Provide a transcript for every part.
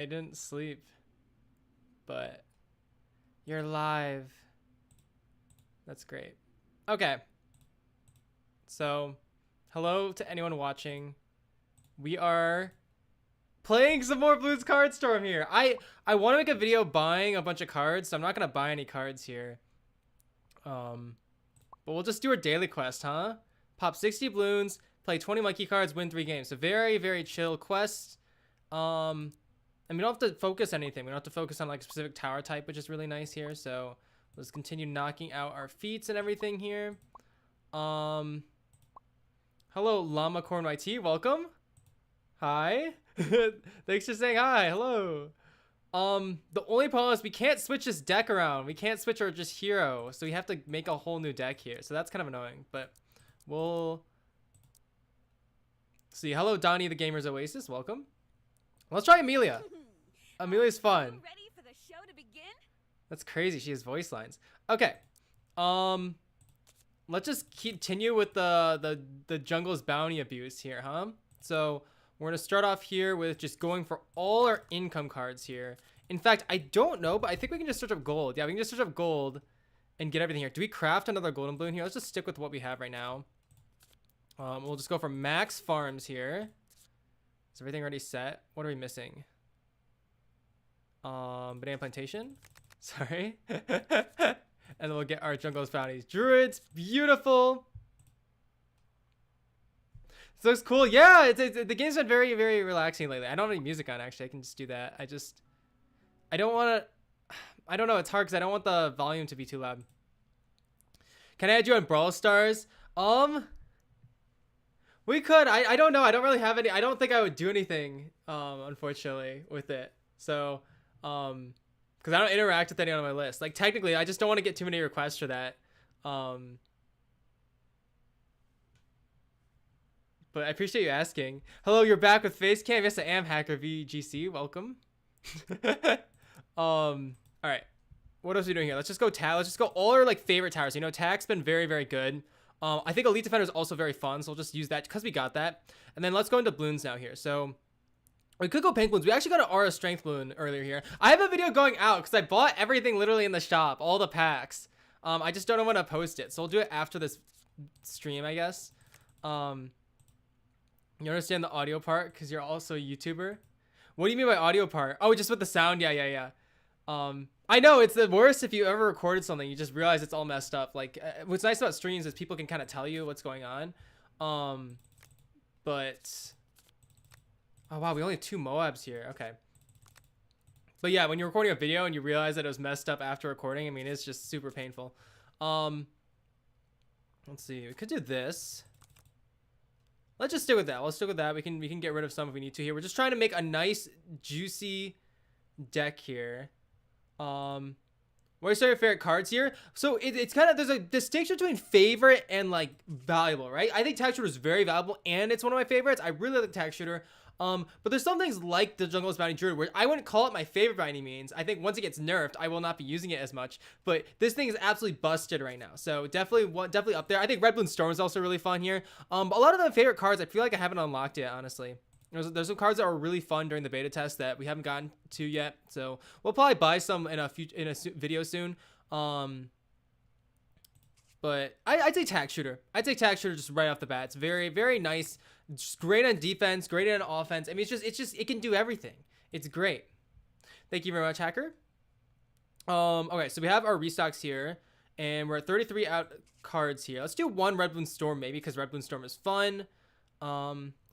I didn't sleep, but you're live. That's great. Okay. So, hello to anyone watching. We are playing some more Bloons Card Storm here. I want to make a video buying a bunch of cards, so I'm not going to buy any cards here. But we'll just do our daily quest, huh? Pop 60 balloons, play 20 monkey cards, win 3 games. So very, very chill quest. And we don't have to focus anything. We don't have to focus on like a specific tower type, which is really nice here. So let's continue knocking out our feats and everything here. Hello, Llama Corn YT. Welcome. Hi. Thanks for saying hi. Hello. The only problem is we can't switch this deck around. We can't switch our just hero. So we have to make a whole new deck here. So that's kind of annoying, but we'll see. Hello, Donnie the Gamer's Oasis. Welcome. Let's try Amelia. Amelia's fun. Ready for the show to begin? That's crazy. She has voice lines. Okay. Let's just continue with the jungle's bounty abuse here, huh? So we're gonna start off here with just going for all our income cards here. In fact, I don't know, but I think we can just search up gold. Yeah, we can just search up gold and get everything here. Do we craft another golden balloon here? Let's just stick with what we have right now. We'll just go for max farms here. Is everything already set? What are we missing? Banana plantation. Sorry. And then we'll get our jungle's bounties. Druids, beautiful. This looks cool. Yeah, the game's been very, very relaxing lately. I don't have any music on, actually. I can just do that. I don't want to, I don't know. It's hard because I don't want the volume to be too loud. Can I add you on Brawl Stars? We could. I don't know. I don't really have any. I don't think I would do anything, unfortunately, with it. So, because I don't interact with anyone on my list. Like, technically, I just don't want to get too many requests for that. But I appreciate you asking. Hello, you're back with Facecam. Yes, I am, Hacker VGC. Welcome. All right. What else are we doing here? Let's just go tag. Let's just go all our like favorite towers. You know, tag's been very, very good. I think Elite Defender is also very fun, so we'll just use that because we got that. And then let's go into balloons now here. So we could go pink balloons. We actually got an Aura Strength balloon earlier here. I have a video going out because I bought everything literally in the shop, all the packs. I just don't know when to post it, so we'll do it after this stream, I guess. You understand the audio part because you're also a YouTuber? What do you mean by audio part? Oh, just with the sound? Yeah. I know it's the worst if you ever recorded something, you just realize it's all messed up. Like, what's nice about streams is people can kind of tell you what's going on. But, oh wow, we only have 2 Moabs here. Okay. But yeah, when you're recording a video and you realize that it was messed up after recording, I mean, it's just super painful. Let's see, we could do this. Let's just stick with that. Let's stick with that. We can get rid of some if we need to here. We're just trying to make a nice, juicy deck here. What are some of your favorite cards here? So it's kind of, there's a distinction between favorite and like valuable, right? I think Tag Shooter is very valuable and it's one of my favorites. I really like Tag Shooter. But there's some things like the Jungle's Bounty Druid where I wouldn't call it my favorite by any means. I think once it gets nerfed, I will not be using it as much. But this thing is absolutely busted right now. So definitely up there. I think Red Bloons Storm is also really fun here. A lot of the favorite cards, I feel like I haven't unlocked yet, honestly. There's some cards that are really fun during the beta test that we haven't gotten to yet. So we'll probably buy some in a video soon. But I'd say Tag Shooter. I'd say Tag Shooter just right off the bat. It's very, very nice. Just great on defense, great on offense. I mean, it can do everything. It's great. Thank you very much, Hacker. Okay, so we have our restocks here, and we're at 33 out cards here. Let's do 1 Red Bloons Storm maybe, because Red Bloons Storm is fun.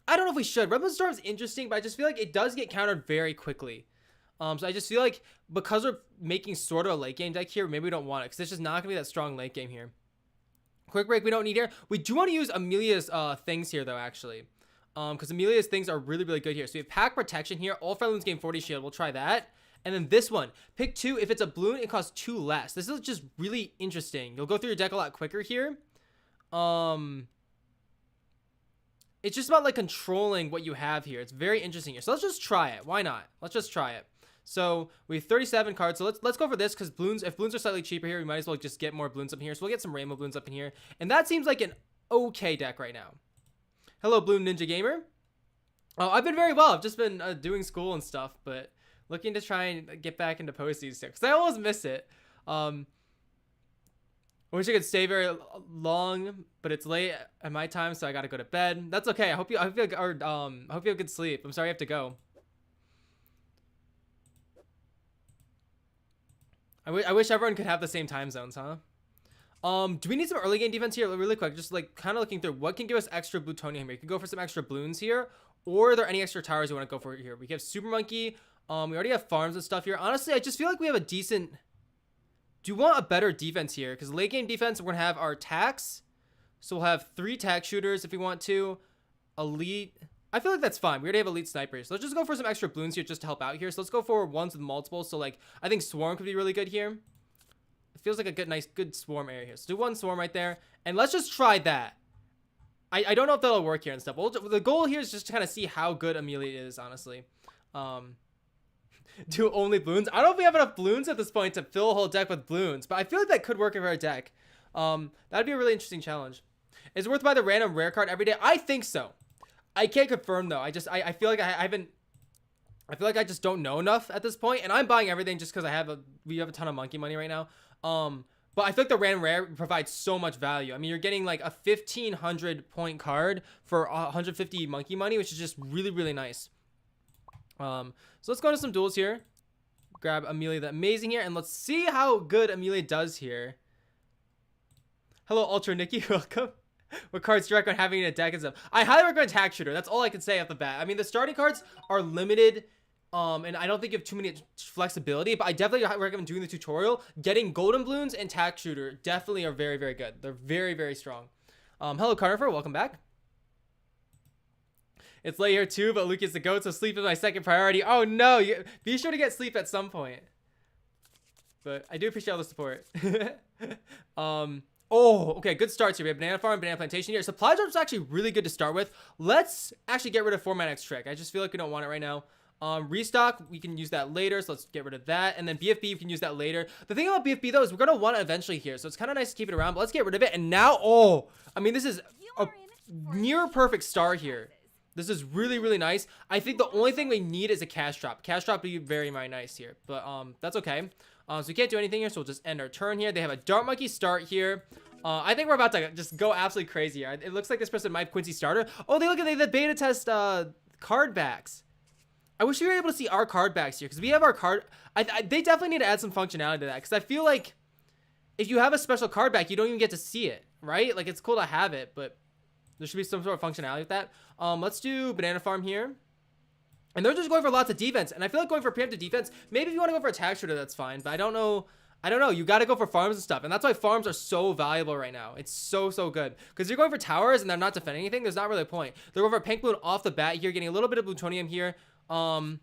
I don't know if we should. Red Bloons Storm is interesting, but I just feel like it does get countered very quickly. So I just feel like because we're making sort of a late game deck here, maybe we don't want it, because it's just not gonna be that strong late game here. Quick break we don't need here. We do want to use Amelia's things here though, actually. Because Amelia's things are really, really good here. So we have Pack Protection here. All Friendly Balloons gain 40 shield. We'll try that. And then this one. Pick 2. If it's a balloon, it costs 2 less. This is just really interesting. You'll go through your deck a lot quicker here. It's just about like controlling what you have here. It's very interesting here. So let's just try it. Why not? Let's just try it. So we have 37 cards. So let's go for this because balloons, if balloons are slightly cheaper here, we might as well just get more balloons up in here. So we'll get some rainbow balloons up in here. And that seems like an okay deck right now. Hello, Bloom Ninja Gamer. Oh, I've been very well. I've just been doing school and stuff, but Looking to try and get back into posties because I always miss it. I wish I could stay very long, but it's late at my time, so I gotta go to bed. That's okay. I hope you have good sleep. I'm sorry you have to go. I wish everyone could have the same time zones, huh? Do we need some early game defense here? Really quick, just like kind of looking through what can give us extra plutonium here. We can go for some extra balloons here, or are there any extra towers you want to go for here? We have Super Monkey. We already have farms and stuff here. Honestly, I just feel like we have a decent. Do you want a better defense here? Because late game defense, we're gonna have our tax, so we'll have 3 tack shooters if we want to. Elite. I feel like that's fine. We already have elite snipers. So let's just go for some extra balloons here just to help out here. So let's go for ones with multiple. So like I think swarm could be really good here. It feels like a good swarm area here. So do 1 swarm right there, and let's just try that. I don't know if that'll work here and stuff. The goal here is just to kind of see how good Amelia is, honestly. Do only balloons. I don't know if we have enough balloons at this point to fill a whole deck with balloons, but I feel like that could work in our deck. That'd be a really interesting challenge. Is it worth buying the random rare card every day? I think so. I can't confirm though. I feel like I feel like I just don't know enough at this point, and I'm buying everything just because we have a ton of monkey money right now. But I feel like the random rare provides so much value. I mean, you're getting like a 1,500 point card for 150 monkey money, which is just really, really nice. So let's go to some duels here. Grab Amelia the Amazing here, and let's see how good Amelia does here. Hello, Ultra Nikki. Welcome. What cards do you recommend having in a deck and stuff? I highly recommend Tack Shooter. That's all I can say off the bat. I mean, the starting cards are limited. And I don't think you have too many flexibility, but I definitely recommend doing the tutorial. Getting Golden Bloons and Tack Shooter definitely are very, very good. They're very, very strong. Hello, Carnifer. Welcome back. It's late here too, but Alukian's the GOAT, so sleep is my second priority. Oh no, be sure to get sleep at some point. But I do appreciate all the support. Oh, okay, good starts here. We have Banana Farm, Banana Plantation here. Supply Drop's actually really good to start with. Let's actually get rid of 4-mana X Trick. I just feel like we don't want it right now. Restock, we can use that later, so let's get rid of that. And then BFB, we can use that later. The thing about BFB though is we're gonna want it eventually here, so it's kind of nice to keep it around, but let's get rid of it. And now, oh, I mean, this is a near perfect start here. This is really, really nice. I think the only thing we need is a cash drop. Cash drop would be very, very nice here, but that's okay. So we can't do anything here, so we'll just end our turn here. They have a Dart Monkey start here. I think we're about to just go absolutely crazy here. It looks like this person might have Quincy starter. Oh, they look at the beta test card backs. I wish we were able to see our card backs here, because we have our card. They definitely need to add some functionality to that, because I feel like if you have a special card back, you don't even get to see it, right? Like, it's cool to have it, but there should be some sort of functionality with that. Let's do Banana Farm here. And they're just going for lots of defense. And I feel like going for preemptive defense, maybe if you want to go for a Tack Shooter, that's fine. But I don't know. You got to go for farms and stuff. And that's why farms are so valuable right now. It's so, so good. Because you're going for towers and they're not defending anything. There's not really a point. They're going for a pink balloon off the bat here, getting a little bit of plutonium here. I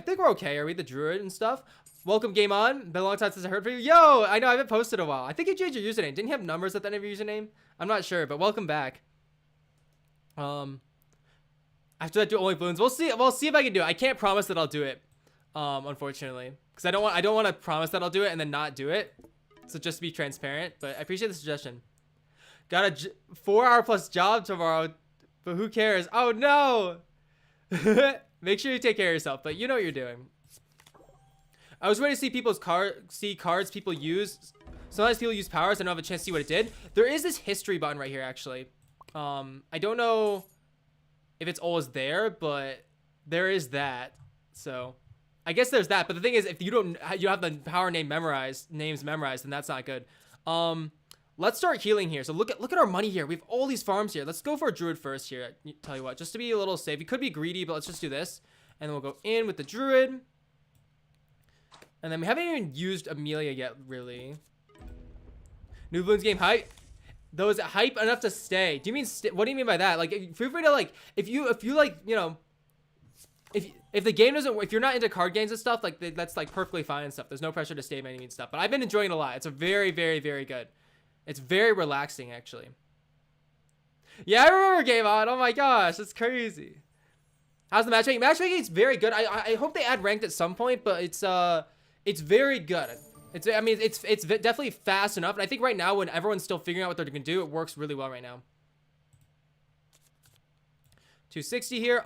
think we're okay. Are we the druid and stuff? Welcome, Game On. Been a long time since I heard from you. Yo, I know I haven't posted in a while. I think you changed your username. Didn't you have numbers at the end of your username? I'm not sure, but welcome back. After that, do only balloons. We'll see. We'll see if I can do it. I can't promise that I'll do it, unfortunately, because I don't want to promise that I'll do it and then not do it. So just to be transparent. But I appreciate the suggestion. Got a 4-hour+ job tomorrow, but who cares? Oh no! Make sure you take care of yourself. But you know what you're doing. I was ready to see people's cards people use. Sometimes people use powers. I don't have a chance to see what it did. There is this history button right here, actually. I don't know if it's always there, but there is that. So I guess there's that. But the thing is, if you have the power names memorized, then that's not good. Let's start healing here. So look at our money here. We have all these farms here. Let's go for a druid first here. Tell you what, just to be a little safe. We could be greedy, but let's just do this. And then we'll go in with the druid. And then we haven't even used Amelia yet, really. New Bloons game hype. Though, is it hype enough to stay? Do you mean what do you mean by that? Like, feel free to, like, if you like, you know, if the game doesn't, if you're not into card games and stuff, like, that's like perfectly fine and stuff. There's no pressure to stay by any means stuff. But I've been enjoying it a lot. It's a very, very, very good. It's very relaxing, actually. Yeah, I remember Game On. Oh my gosh, that's crazy. How's the matchmaking? Matchmaking is very good. I hope they add ranked at some point, but it's very good. I mean, it's definitely fast enough. And I think right now, when everyone's still figuring out what they're gonna do, it works really well right now. 260 here.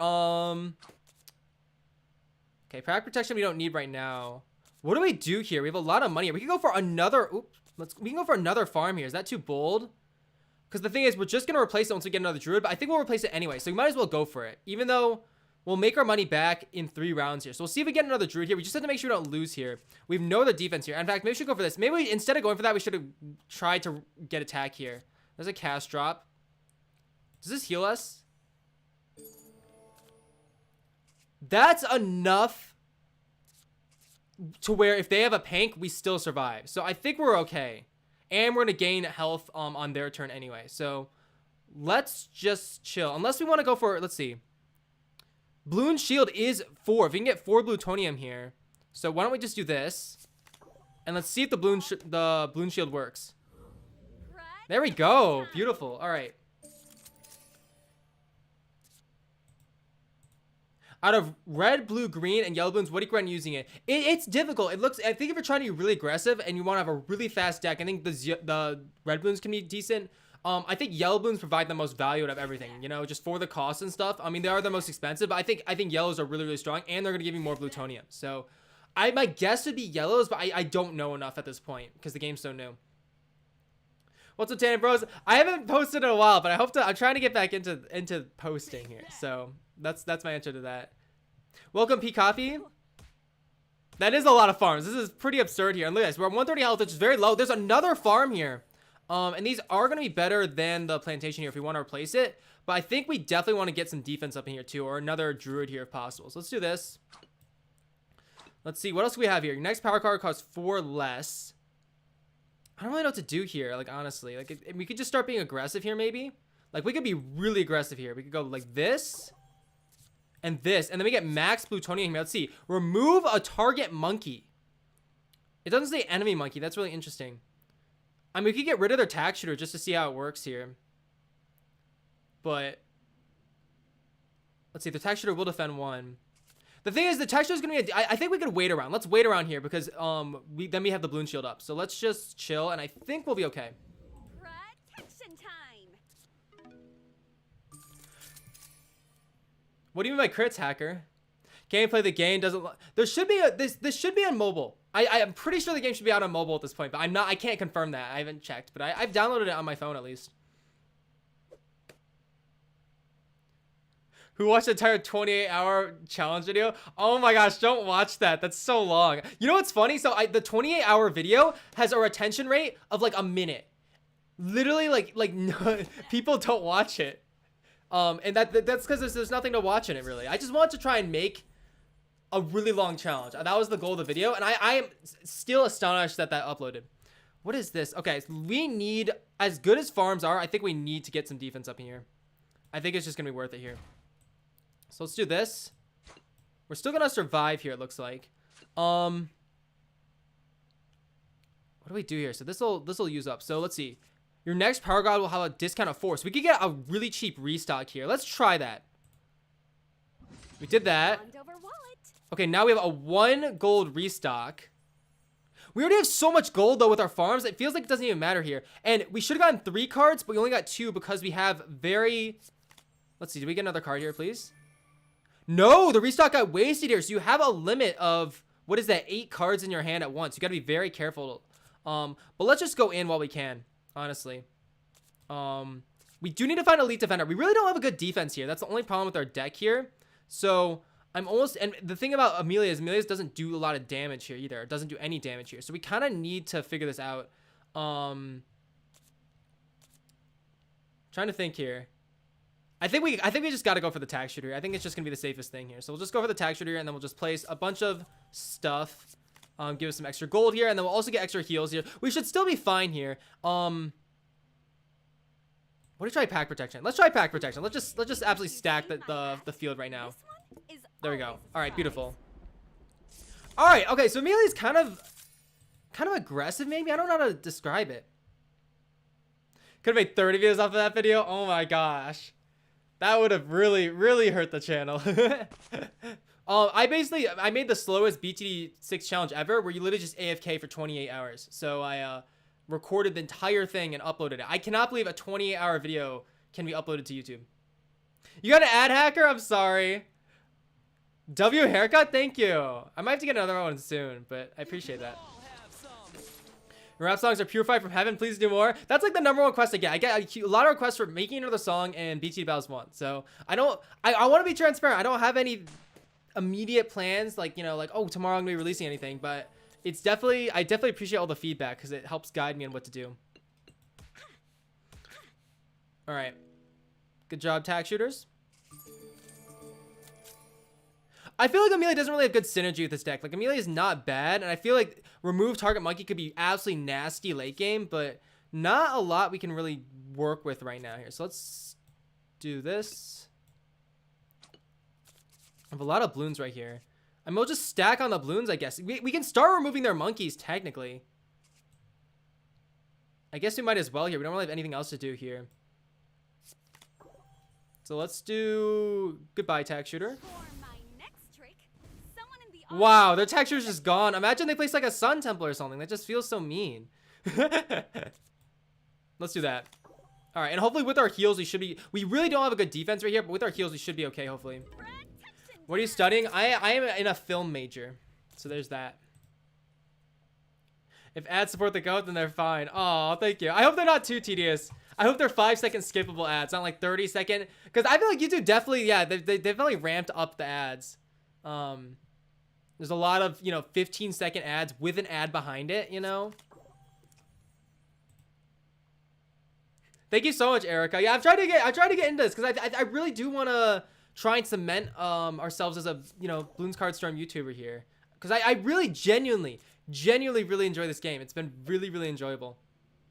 Okay, pack protection we don't need right now. What do we do here? We have a lot of money. We can go for another. Oops. We can go for another farm here. Is that too bold? Because the thing is, we're just gonna replace it once we get another druid. But I think we'll replace it anyway. So we might as well go for it. Even though we'll make our money back in 3 rounds here. So we'll see if we get another druid here. We just have to make sure we don't lose here. We have no other defense here. In fact, maybe we should go for this. Maybe instead of going for that, we should have tried to get attack here. There's a cast drop. Does this heal us? That's enough to where if they have a pank, we still survive. So I think we're okay. And we're going to gain health on their turn anyway. So let's just chill. Unless we want to go for, let's see. Bloon shield is 4. If we can get 4 plutonium here. So why don't we just do this? And let's see if the bloon shield works. There we go. Beautiful. All right. Out of red, blue, green, and yellow balloons, what do you recommend using it? It's difficult. It looks. I think if you're trying to be really aggressive and you want to have a really fast deck, I think the red balloons can be decent. I think yellow balloons provide the most value out of everything. You know, just for the cost and stuff. I mean, they are the most expensive, but I think yellows are really, really strong, and they're gonna give you more plutonium. So, my guess would be yellows, but I don't know enough at this point because the game's so new. What's up, Tanner Bros? I haven't posted in a while, but I'm trying to get back into posting here. So that's my answer to that. Welcome, P Coffee. That is a lot of farms. This is pretty absurd here. And look at this. We're at 130 health, which is very low. There's another farm here. And these are going to be better than the plantation here if we want to replace it. But I think we definitely want to get some defense up in here too, or another druid here if possible. So let's do this. Let's see. What else do we have here? Your next power card costs 4 less. I don't really know what to do here, like, honestly. Like, we could just start being aggressive here, maybe. Like, we could be really aggressive here. We could go like this and this. And then we get max plutonium here. Let's see. Remove a target monkey. It doesn't say enemy monkey. That's really interesting. I mean, we could get rid of their tack shooter just to see how it works here. But let's see. The tack shooter will defend 1. The thing is, the tack shooter is going to be... I think we could wait around. Let's wait around here because then we have the balloon shield up. So let's just chill, and I think we'll be okay. Protection time. What do you mean by crits, hacker? Can't play the game. Doesn't... There should be a... This should be on mobile. I'm pretty sure the game should be out on mobile at this point, but I'm not... I can't confirm that. I haven't checked, but I've downloaded it on my phone at least. Who watched the entire 28-hour challenge video? Oh my gosh, don't watch that. That's so long. You know what's funny? So the 28-hour video has a retention rate of like a minute. Literally, like no, people don't watch it. And that's because there's nothing to watch in it, really. I just want to try and make a really long challenge. That was the goal of the video, and I am still astonished that uploaded. What is this? Okay, so we need, as good as farms are, I think we need to get some defense up in here. I think it's just going to be worth it here. So let's do this. We're still going to survive here, it looks like. What do we do here? So this will use up. So let's see. Your next power god will have a discount of 4. So we could get a really cheap restock here. Let's try that. We did that. Okay, now we have a 1 gold restock. We already have so much gold, though, with our farms. It feels like it doesn't even matter here. And we should have gotten 3 cards, but we only got 2 because we have very... Let's see. Did we get another card here, please? No, the restock got wasted here. So you have a limit of, what is that, 8 cards in your hand at once. You got to be very careful. But let's just go in while we can, honestly. We do need to find Elite Defender. We really don't have a good defense here. That's the only problem with our deck here. So I'm almost, and the thing about Amelia is Amelia doesn't do a lot of damage here either. It doesn't do any damage here. So we kind of need to figure this out. Trying to think here. I think we just got to go for the tag shooter. I think it's just going to be the safest thing here. So we'll just go for the tag shooter, and then we'll just place a bunch of stuff. Give us some extra gold here, and then we'll also get extra heals here. We should still be fine here. What do you try pack protection? Let's try pack protection. Let's just absolutely stack the field right now. There we go. All right, beautiful. All right, okay. So Amelia's kind of aggressive, maybe. I don't know how to describe it. Could have made 30 videos off of that video. Oh my gosh. That would have really, really hurt the channel. I made the slowest BTD 6 challenge ever, where you literally just AFK for 28 hours. So I recorded the entire thing and uploaded it. I cannot believe a 28-hour video can be uploaded to YouTube. You got an ad hacker? I'm sorry. W haircut? Thank you. I might have to get another one soon, but I appreciate that. Your rap songs are purified from heaven. Please do more. That's like the #1 request I get. I get a lot of requests for making another song and BT Battles 1. So I want to be transparent. I don't have any immediate plans like, you know, like, oh, tomorrow I'm gonna be releasing anything, but it's definitely, I definitely appreciate all the feedback because it helps guide me on what to do. All right, good job, tag shooters. I feel like Amelia doesn't really have good synergy with this deck. Like, Amelia is not bad, and I feel like remove target monkey could be absolutely nasty late game, but not a lot we can really work with right now here. So let's do this. I have a lot of balloons right here. I mean, we'll just stack on the balloons, I guess. We can start removing their monkeys, technically. I guess we might as well here. We don't really have anything else to do here. So let's do goodbye, tag shooter. Wow, their tag shooter's just gone. Imagine they place like a Sun Temple or something. That just feels so mean. Let's do that. All right, and hopefully with our heals, we should be... We really don't have a good defense right here, but with our heals, we should be okay, hopefully. What are you studying? I am in a film major. So there's that. If ads support the GOAT, then they're fine. Oh, thank you. I hope they're not too tedious. I hope they're 5-second skippable ads, not like 30-second. Because I feel like YouTube definitely, yeah, they definitely ramped up the ads. There's a lot of, you know, 15-second ads with an ad behind it, you know? Thank you so much, Erica. Yeah, I've tried to get into this because I really do want to try and cement ourselves as a, you know, Bloons Card Storm YouTuber here. Because I really genuinely really enjoy this game. It's been really enjoyable.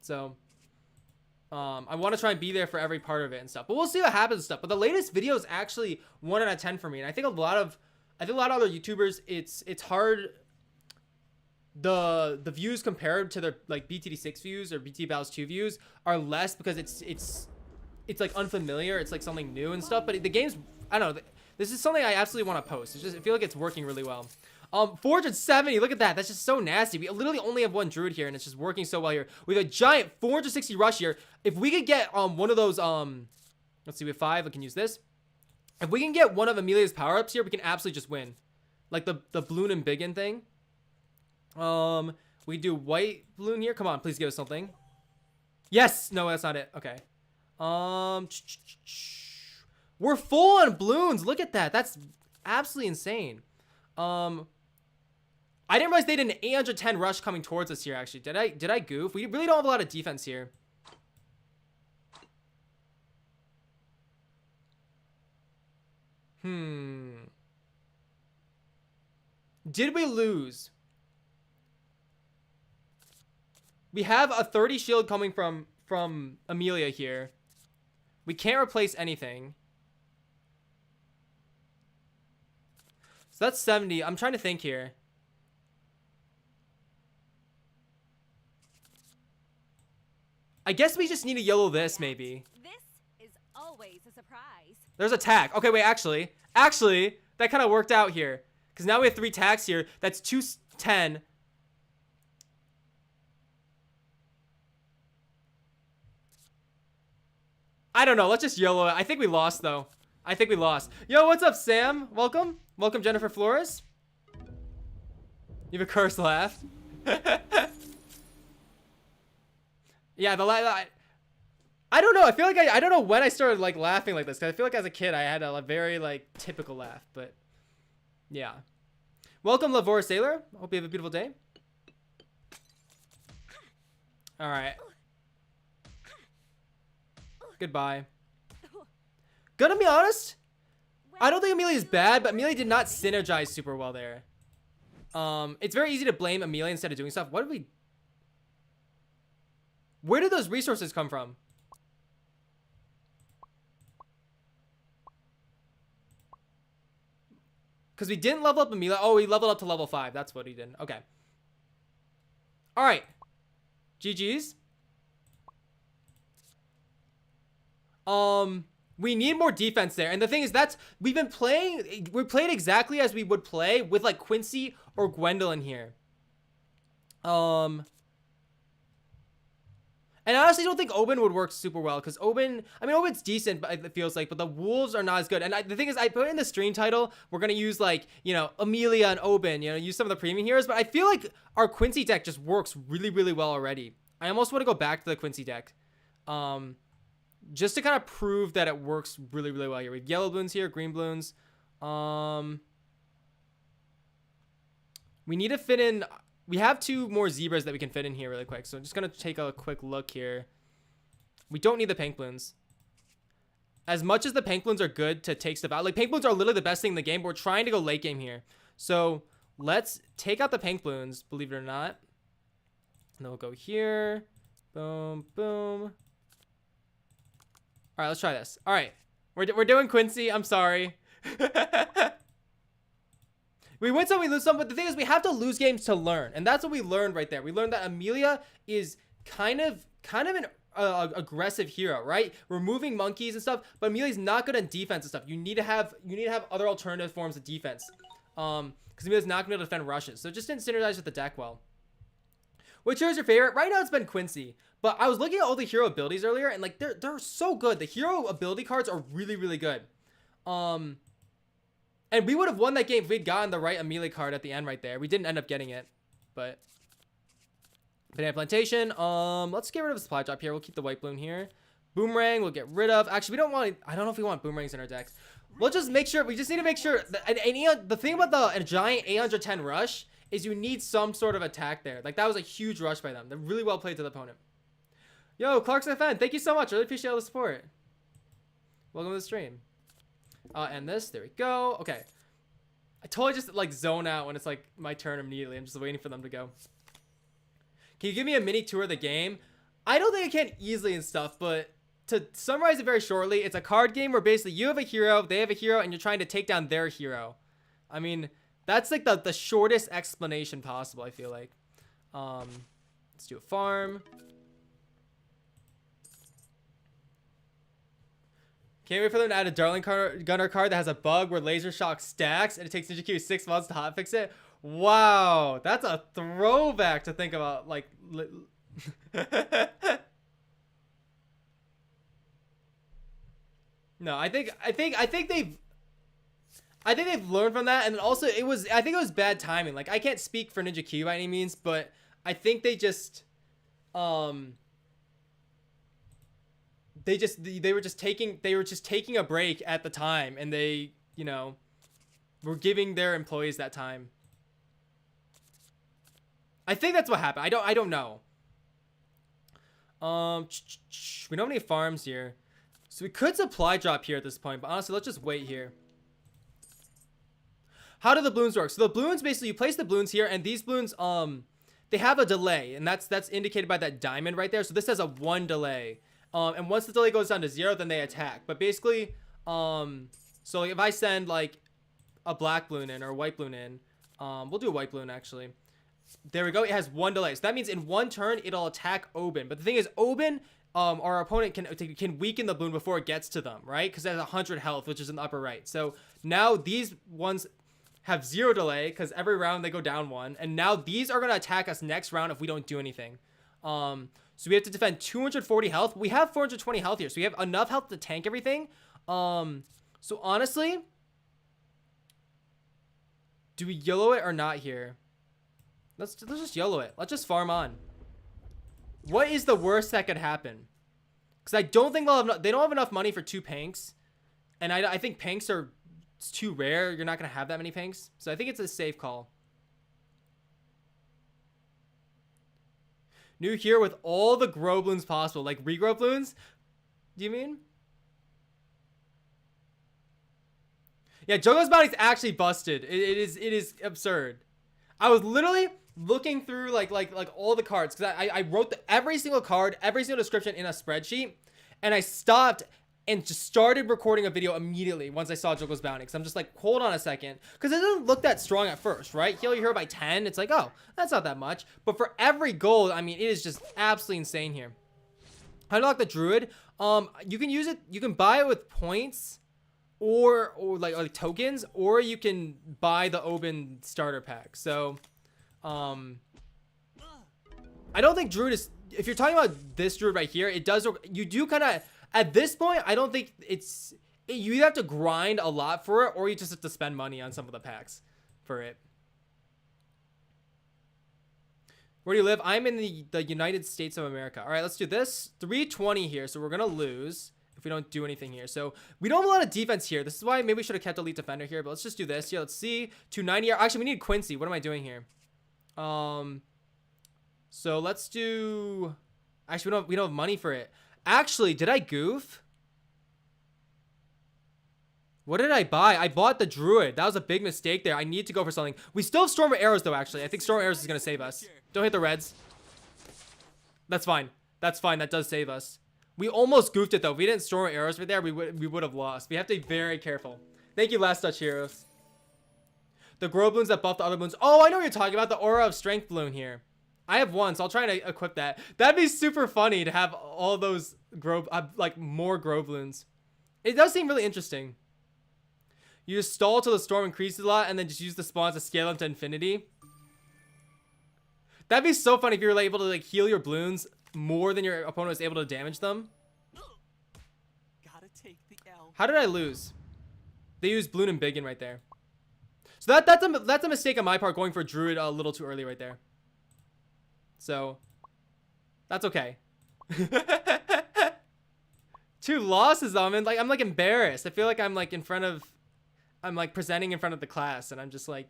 So I want to try and be there for every part of it and stuff. But we'll see what happens and stuff. But the latest video is actually 1 out of 10 for me. And I think a lot of other YouTubers, it's hard. The views compared to their like BTD6 views or BT Battles 2 views are less because it's like unfamiliar. It's like something new and stuff. But the game's, I don't know. This is something I absolutely want to post. It's just, I feel like it's working really well. 470, look at that. That's just so nasty. We literally only have one druid here and it's just working so well here. We have a giant 460 rush here. If we could get one of those, let's see, we have 5. I can use this. If we can get one of Amelia's power-ups here, we can absolutely just win. Like the balloon and biggin thing. We do white balloon here. Come on, please give us something. Yes! No, that's not it. Okay. We're full on balloons. Look at that. That's absolutely insane. I didn't realize they did an 810 rush coming towards us here, actually. Did I goof? We really don't have a lot of defense here. Did we lose? We have a 30 shield coming from Amelia here. We can't replace anything. So that's 70. I'm trying to think here. I guess we just need to yellow this, maybe. This is always a surprise. There's a tag. Okay, wait, actually, that kind of worked out here. Because now we have 3 tags here. That's 210. I don't know. Let's just YOLO it. I think we lost, though. I think we lost. Yo, what's up, Sam? Welcome. Welcome, Jennifer Flores. You have a cursed laugh. Yeah, I don't know. I feel like I don't know when I started like laughing like this. Cause I feel like as a kid I had a very like typical laugh. But yeah. Welcome, Lavora Sailor. Hope you have a beautiful day. All right. Goodbye. Gonna be honest, I don't think Amelia is bad, but Amelia did not synergize super well there. It's very easy to blame Amelia instead of doing stuff. What did we... Where did those resources come from? Because we didn't level up Amelia. Oh, we leveled up to level 5. That's what he did. Okay. All right. GG's. We need more defense there. And the thing is, we played exactly as we would play with like Quincy or Gwendolyn here. And I honestly don't think Obyn would work super well because Obyn, I mean, Obyn's decent, but it feels like, but the wolves are not as good. And the thing is, I put in the stream title, we're going to use like, you know, Amelia and Obyn, you know, use some of the premium heroes, but I feel like our Quincy deck just works really, really well already. I almost want to go back to the Quincy deck. Just to kind of prove that it works really, really well here. We have yellow balloons here, green balloons. We need to fit in. We have 2 more zebras that we can fit in here really quick. So I'm just going to take a quick look here. We don't need the pink balloons. As much as the pink balloons are good to take stuff out. Like, pink balloons are literally the best thing in the game, but we're trying to go late game here. So let's take out the pink balloons, believe it or not. And then we'll go here. Boom, boom. All right, let's try this. All right, we're doing Quincy. I'm sorry. We win some, we lose some, but the thing is we have to lose games to learn. And that's what we learned right there. We learned that Amelia is kind of an aggressive hero, right? Removing monkeys and stuff, but Amelia's not good at defense and stuff. You need to have other alternative forms of defense. Because Amelia's not gonna be able to defend rushes. So it just didn't synergize with the deck well. Which hero is your favorite? Right now it's been Quincy. But I was looking at all the hero abilities earlier, and like they're so good. The hero ability cards are really, really good. And we would have won that game if we'd gotten the right Amelia card at the end right there. We didn't end up getting it, but banana plantation. Let's get rid of the supply drop here. We'll keep the white balloon here. Boomerang we'll get rid of. Actually, we don't want. I don't know if we want boomerangs in our decks. We'll just make sure. We just need to make sure that the thing about a giant 810 rush is you need some sort of attack there. Like that was a huge rush by them. They're really well played to the opponent. Yo, Clark's FN, thank you so much. Really appreciate all the support. Welcome to the stream. And this, there we go. Okay. I totally just like zone out when it's like my turn immediately. I'm just waiting for them to go. Can you give me a mini tour of the game? I don't think I can easily and stuff, but to summarize it very shortly, it's a card game where basically you have a hero, they have a hero, and you're trying to take down their hero. I mean, that's like the shortest explanation possible, I feel like. Let's do a farm. Can't wait for them to add a Darling Gunner card that has a bug where Laser Shock stacks and it takes Ninja Kiwi 6 months to hotfix it. Wow, that's a throwback to think about. Like, no, I think they've learned from that, and also I think it was bad timing. Like, I can't speak for Ninja Kiwi by any means, but I think they just they were just taking a break at the time, and they, you know, were giving their employees that time. I think that's what happened. I don't know. We don't have any farms here, so we could supply drop here at this point, but honestly, let's just wait here. How do the balloons work? So the balloons, basically you place the balloons here, and these balloons they have a delay, and that's indicated by that diamond right there. So this has a 1 delay. And once the delay goes down to 0, then they attack. But basically, so like if I send like a black balloon in or a white balloon in, we'll do a white balloon actually. There we go. It has 1 delay. So that means in 1 turn, it'll attack Obyn. But the thing is, Obyn, our opponent can weaken the balloon before it gets to them, right? Because it has 100 health, which is in the upper right. So now these ones have 0 delay because every round they go down 1. And now these are going to attack us next round if we don't do anything. So we have to defend 240 health. We have 420 health here, so we have enough health to tank everything. So honestly, do we YOLO it or not here? Let's just YOLO it. Let's just farm on. What is the worst that could happen? Because I don't think they don't have enough money for 2 pinks, and I think pinks are too rare. You're not gonna have that many pinks, so I think it's a safe call. New here with all the grow balloons possible. Like regrow balloons? Do you mean? Yeah, Jogo's bounty's actually busted. It is absurd. I was literally looking through like all the cards because I wrote every single card, every single description in a spreadsheet, and I stopped and just started recording a video immediately once I saw Jogo's bounty. Because I'm just like, hold on a second. Because it doesn't look that strong at first, right? Heal your hero by 10. It's like, oh, that's not that much. But for every gold, I mean, it is just absolutely insane here. How to unlock the Druid? You can use it. You can buy it with points or like tokens, or you can buy the Obyn starter pack. So, I don't think Druid is if you're talking about this druid right here, it does, you do kind of, at this point, I don't think it's, you either have to grind a lot for it, or you just have to spend money on some of the packs for it. Where do you live? I'm in the United States of America. All right, let's do this. 320 here, so we're going to lose if we don't do anything here. So we don't have a lot of defense here. This is why maybe we should have kept elite defender here, but let's just do this. Yeah, let's see. 290. Actually, we need Quincy. What am I doing here? So let's do, actually, we don't have money for it. Actually, did I goof? What did I buy? I bought the druid. That was a big mistake there. I need to go for something. We still have storm arrows though, actually. I think storm arrows is going to save us. Don't hit the reds. That's fine. That's fine. That does save us. We almost goofed it though. If we didn't storm arrows right there, we would have lost. We have to be very careful. Thank you, Last Touch Heroes. The grow balloons that buff the other balloons. Oh, I know what you're talking about. The aura of strength balloon here. I have one, so I'll try to equip that. That'd be super funny to have all those grow, like more grow balloons. It does seem really interesting. You just stall till the storm increases a lot, and then just use the spawns to scale them to infinity. That'd be so funny if you were able to like heal your balloons more than your opponent was able to damage them. Gotta take the L. How did I lose? They used balloon and biggin right there. So that's a mistake on my part, going for druid a little too early right there. So that's okay. 2 losses though. I'm like embarrassed. I feel like I'm like I'm like presenting in front of the class, and I'm just like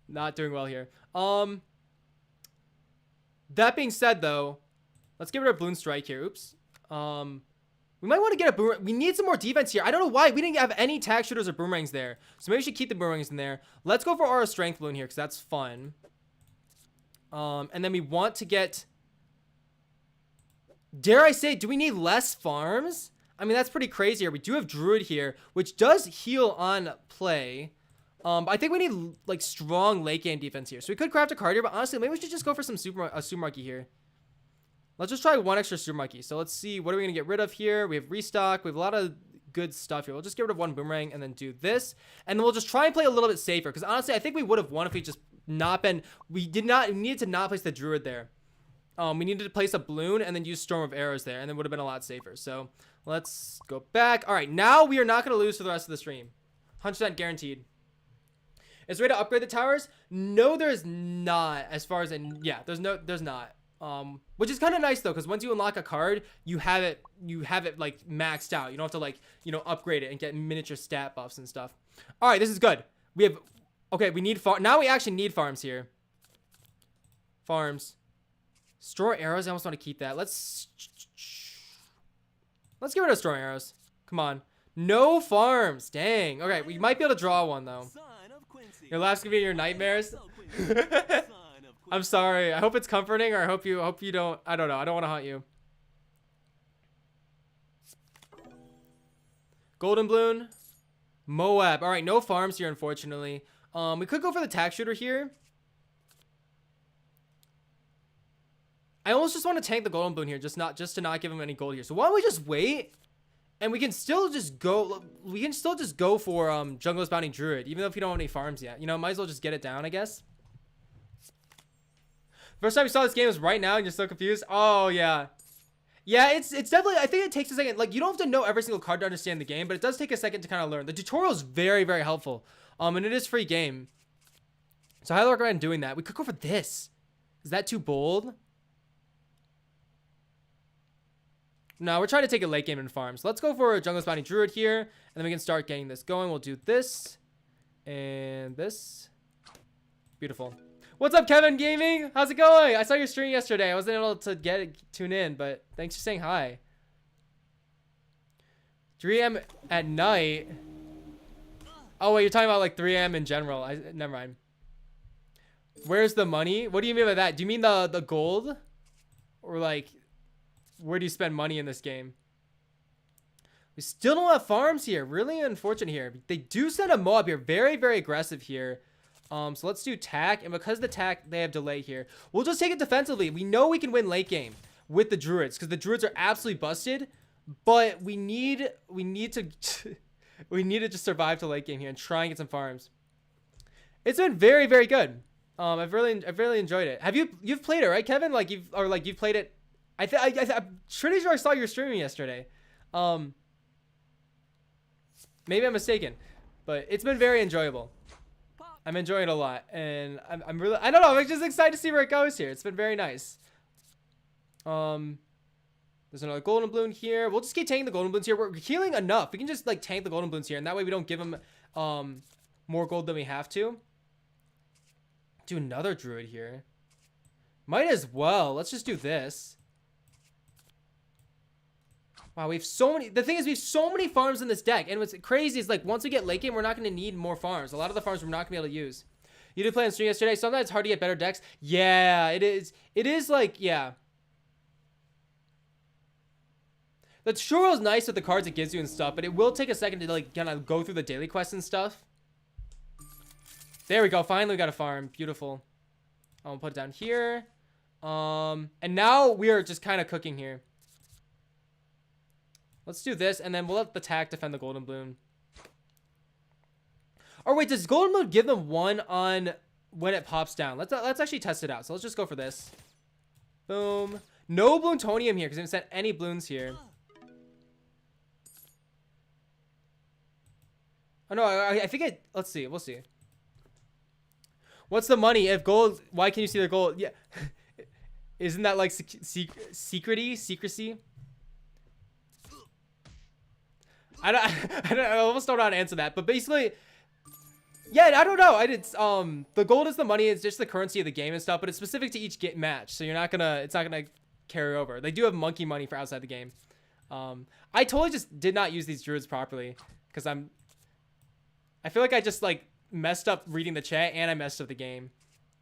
not doing well here. That being said though, let's get rid of Bloon Strike here. Oops. We might want to get a boomerang. We need some more defense here. I don't know why we didn't have any tag shooters or boomerangs there, so maybe we should keep the boomerangs in there. Let's go for our strength balloon here, because that's fun. And then we want to get, dare I say, do we need less farms? I mean, that's pretty crazy here. We do have druid here, which does heal on play. But I think we need like strong late game defense here. So we could craft a card here, but honestly, maybe we should just go for some super monkey here. Let's just try one extra super monkey. So let's see, what are we gonna get rid of here? We have restock. We have a lot of good stuff here. We'll just get rid of one boomerang and then do this, and then we'll just try and play a little bit safer. Because honestly, I think we would have won if we just not been. We needed to not place the druid there. We needed to place a balloon and then use storm of arrows there, and then would have been a lot safer. So let's go back. All right, now we are not gonna lose for the rest of the stream. 100% guaranteed. Is there a way to upgrade the towers? No, there's not. As far as yeah, there's not. Which is kind of nice though, because once you unlock a card, you have it like maxed out. You don't have to like, upgrade it and get miniature stat buffs and stuff. All right, this is good. We have, okay, we need now we actually need farms here. Farms. Store arrows, I almost want to keep that. Let's get rid of store arrows. Come on. No farms. Dang. Okay, we might be able to draw one though. Your last gonna be your nightmares. I'm sorry. I hope it's comforting, or I hope you don't. I don't know. I don't want to haunt you. Golden Bloon. Moab. All right, no farms here, unfortunately. We could go for the tack shooter here. I almost just want to tank the Golden Bloon here, just to not give him any gold here. So why don't we just wait? And we can still just go. We can still just go for Jungle's Bounty Druid, even though if you don't have any farms yet. Might as well just get it down, I guess. First time you saw this game was right now, and you're so confused. Oh yeah, yeah. It's definitely. I think it takes a second. Like, you don't have to know every single card to understand the game, but it does take a second to kind of learn. The tutorial is very, very helpful. And it is free game, so I highly recommend doing that. We could go for this. Is that too bold? No, we're trying to take it late game in farms. Let's go for a Jungle's Bounty Druid here, and then we can start getting this going. We'll do this and this. Beautiful. What's up, Kevin Gaming? How's it going? I saw your stream yesterday. I wasn't able to tune in, but thanks for saying hi. 3 a.m. at night. Oh wait, you're talking about like 3 a.m. in general. Never mind. Where's the money? What do you mean by that? Do you mean the gold, or like where do you spend money in this game? We still don't have farms here. Really unfortunate here. They do send a Moab here. Very, very aggressive here. So let's do tack, and because the tack, they have delay here. We'll just take it defensively. We know we can win late game with the druids, because the druids are absolutely busted, but we need to we need to just survive to late game here and try and get some farms. It's been very, very good. I've really enjoyed it. You've played it, right, Kevin? Like you've played it. I'm pretty sure I saw you streaming yesterday. Maybe I'm mistaken, but it's been very enjoyable. I'm enjoying it a lot, and I'm really, I don't know, I'm just excited to see where it goes here. It's been very nice. There's another golden bloon here. We'll just keep tanking the golden bloons here. We're healing enough. We can just like tank the golden bloons here, and that way we don't give them more gold than we have to. Do another druid here. Might as well. Let's just do this. Wow, we have so many. The thing is, we have so many farms in this deck, and what's crazy is like once we get late game, we're not going to need more farms. A lot of the farms we're not going to be able to use. You did play on stream yesterday. Sometimes it's hard to get better decks. Yeah, it is. It is like, yeah. The tutorial is nice with the cards it gives you and stuff, but it will take a second to like kind of go through the daily quests and stuff. There we go. Finally, we got a farm. Beautiful. I'll put it down here. And now we are just kind of cooking here. Let's do this, and then we'll let the tack defend the golden bloon. Or wait, does golden bloon give them 1 on when it pops down? Let's actually test it out. So let's just go for this. Boom. No Bloontonium here because I haven't sent any bloons here. Oh no, I think it. Let's see. We'll see. What's the money if gold? Why can you see the gold? Yeah, isn't that like secrecy? I almost don't know how to answer that, but basically, yeah, I don't know. The gold is the money. It's just the currency of the game and stuff, but it's specific to each match, so it's not gonna carry over. They do have monkey money for outside the game. I totally just did not use these druids properly because I feel like I just like messed up reading the chat and I messed up the game.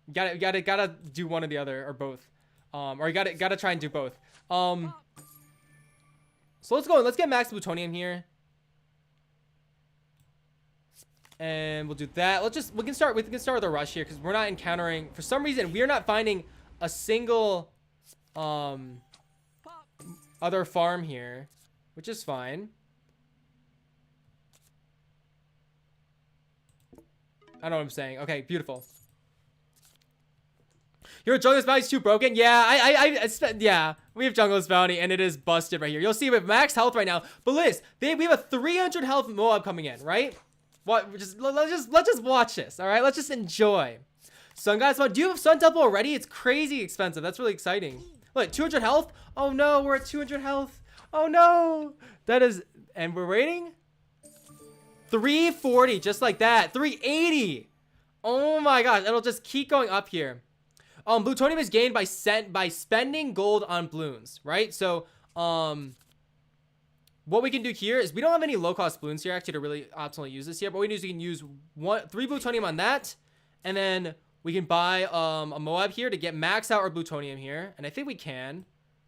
You gotta do one or the other or both, or you gotta try and do both. So let's go. Let's get max plutonium here. And we'll do that. We can start with a rush here because we're not encountering, for some reason we are not finding a single other farm here, which is fine. I know what I'm saying. Okay, beautiful. Your jungler's bounty's too broken. Yeah, yeah, we have jungler's bounty and it is busted right here. You'll see we have max health right now. But Liz, we have a 300 health Moab coming in, right? What? Let's just watch this. All right, let's just enjoy. Sun God spawn. Do you have Sun Temple already? It's crazy expensive. That's really exciting. Look, 200 health. Oh no, we're at 200 health. Oh no, that is, and we're waiting. 340, just like that. 380. Oh my gosh, it'll just keep going up here. Plutonium is gained by spending gold on bloons, right? So, what we can do here is we don't have any low-cost bloons here actually to really optimally use this here, but what we can do is we can use 3 plutonium on that, and then we can buy a Moab here to get max out our plutonium here, and I think we can.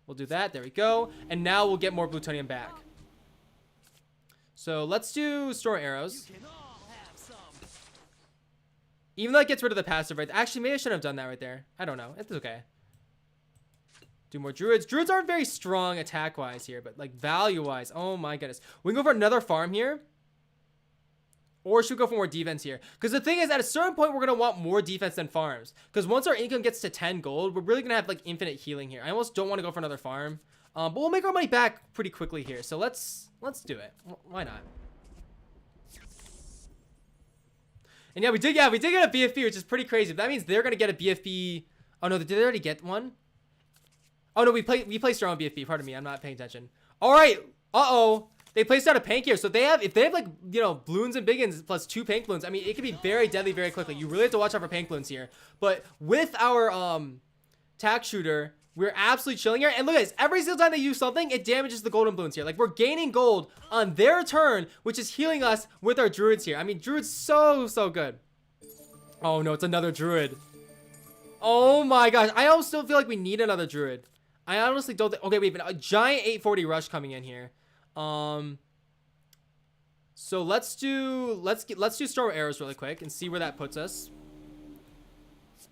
We'll do that. There we go. And now we'll get more plutonium back. So let's do storm arrows. Even though it gets rid of the passive right there. Actually, maybe I shouldn't have done that right there. I don't know. It's okay. Do more druids. Druids aren't very strong attack-wise here, but like value-wise, oh my goodness. We can go for another farm here. Or should we go for more defense here? Because the thing is, at a certain point, we're going to want more defense than farms. Because once our income gets to 10 gold, we're really going to have like infinite healing here. I almost don't want to go for another farm. But we'll make our money back pretty quickly here. So let's do it. Why not? And yeah, we did get a BFB, which is pretty crazy. That means they're going to get a BFB. Oh no, did they already get one? Oh no, we placed our own BFB. Pardon me, I'm not paying attention. All right. Uh-oh. They placed out a pank here. So if they have like, you know, bloons and biggins plus 2 pank bloons, I mean, it can be very deadly very quickly. You really have to watch out for pank bloons here. But with our tack shooter, we're absolutely chilling here. And look at this. Every single time they use something, it damages the golden bloons here. Like, we're gaining gold on their turn, which is healing us with our druids here. I mean, druids so good. Oh no, it's another druid. Oh my gosh. I almost still feel like we need another druid. I honestly don't think. Okay, we have a giant 840 rush coming in here. So let's do storm arrows really quick and see where that puts us. So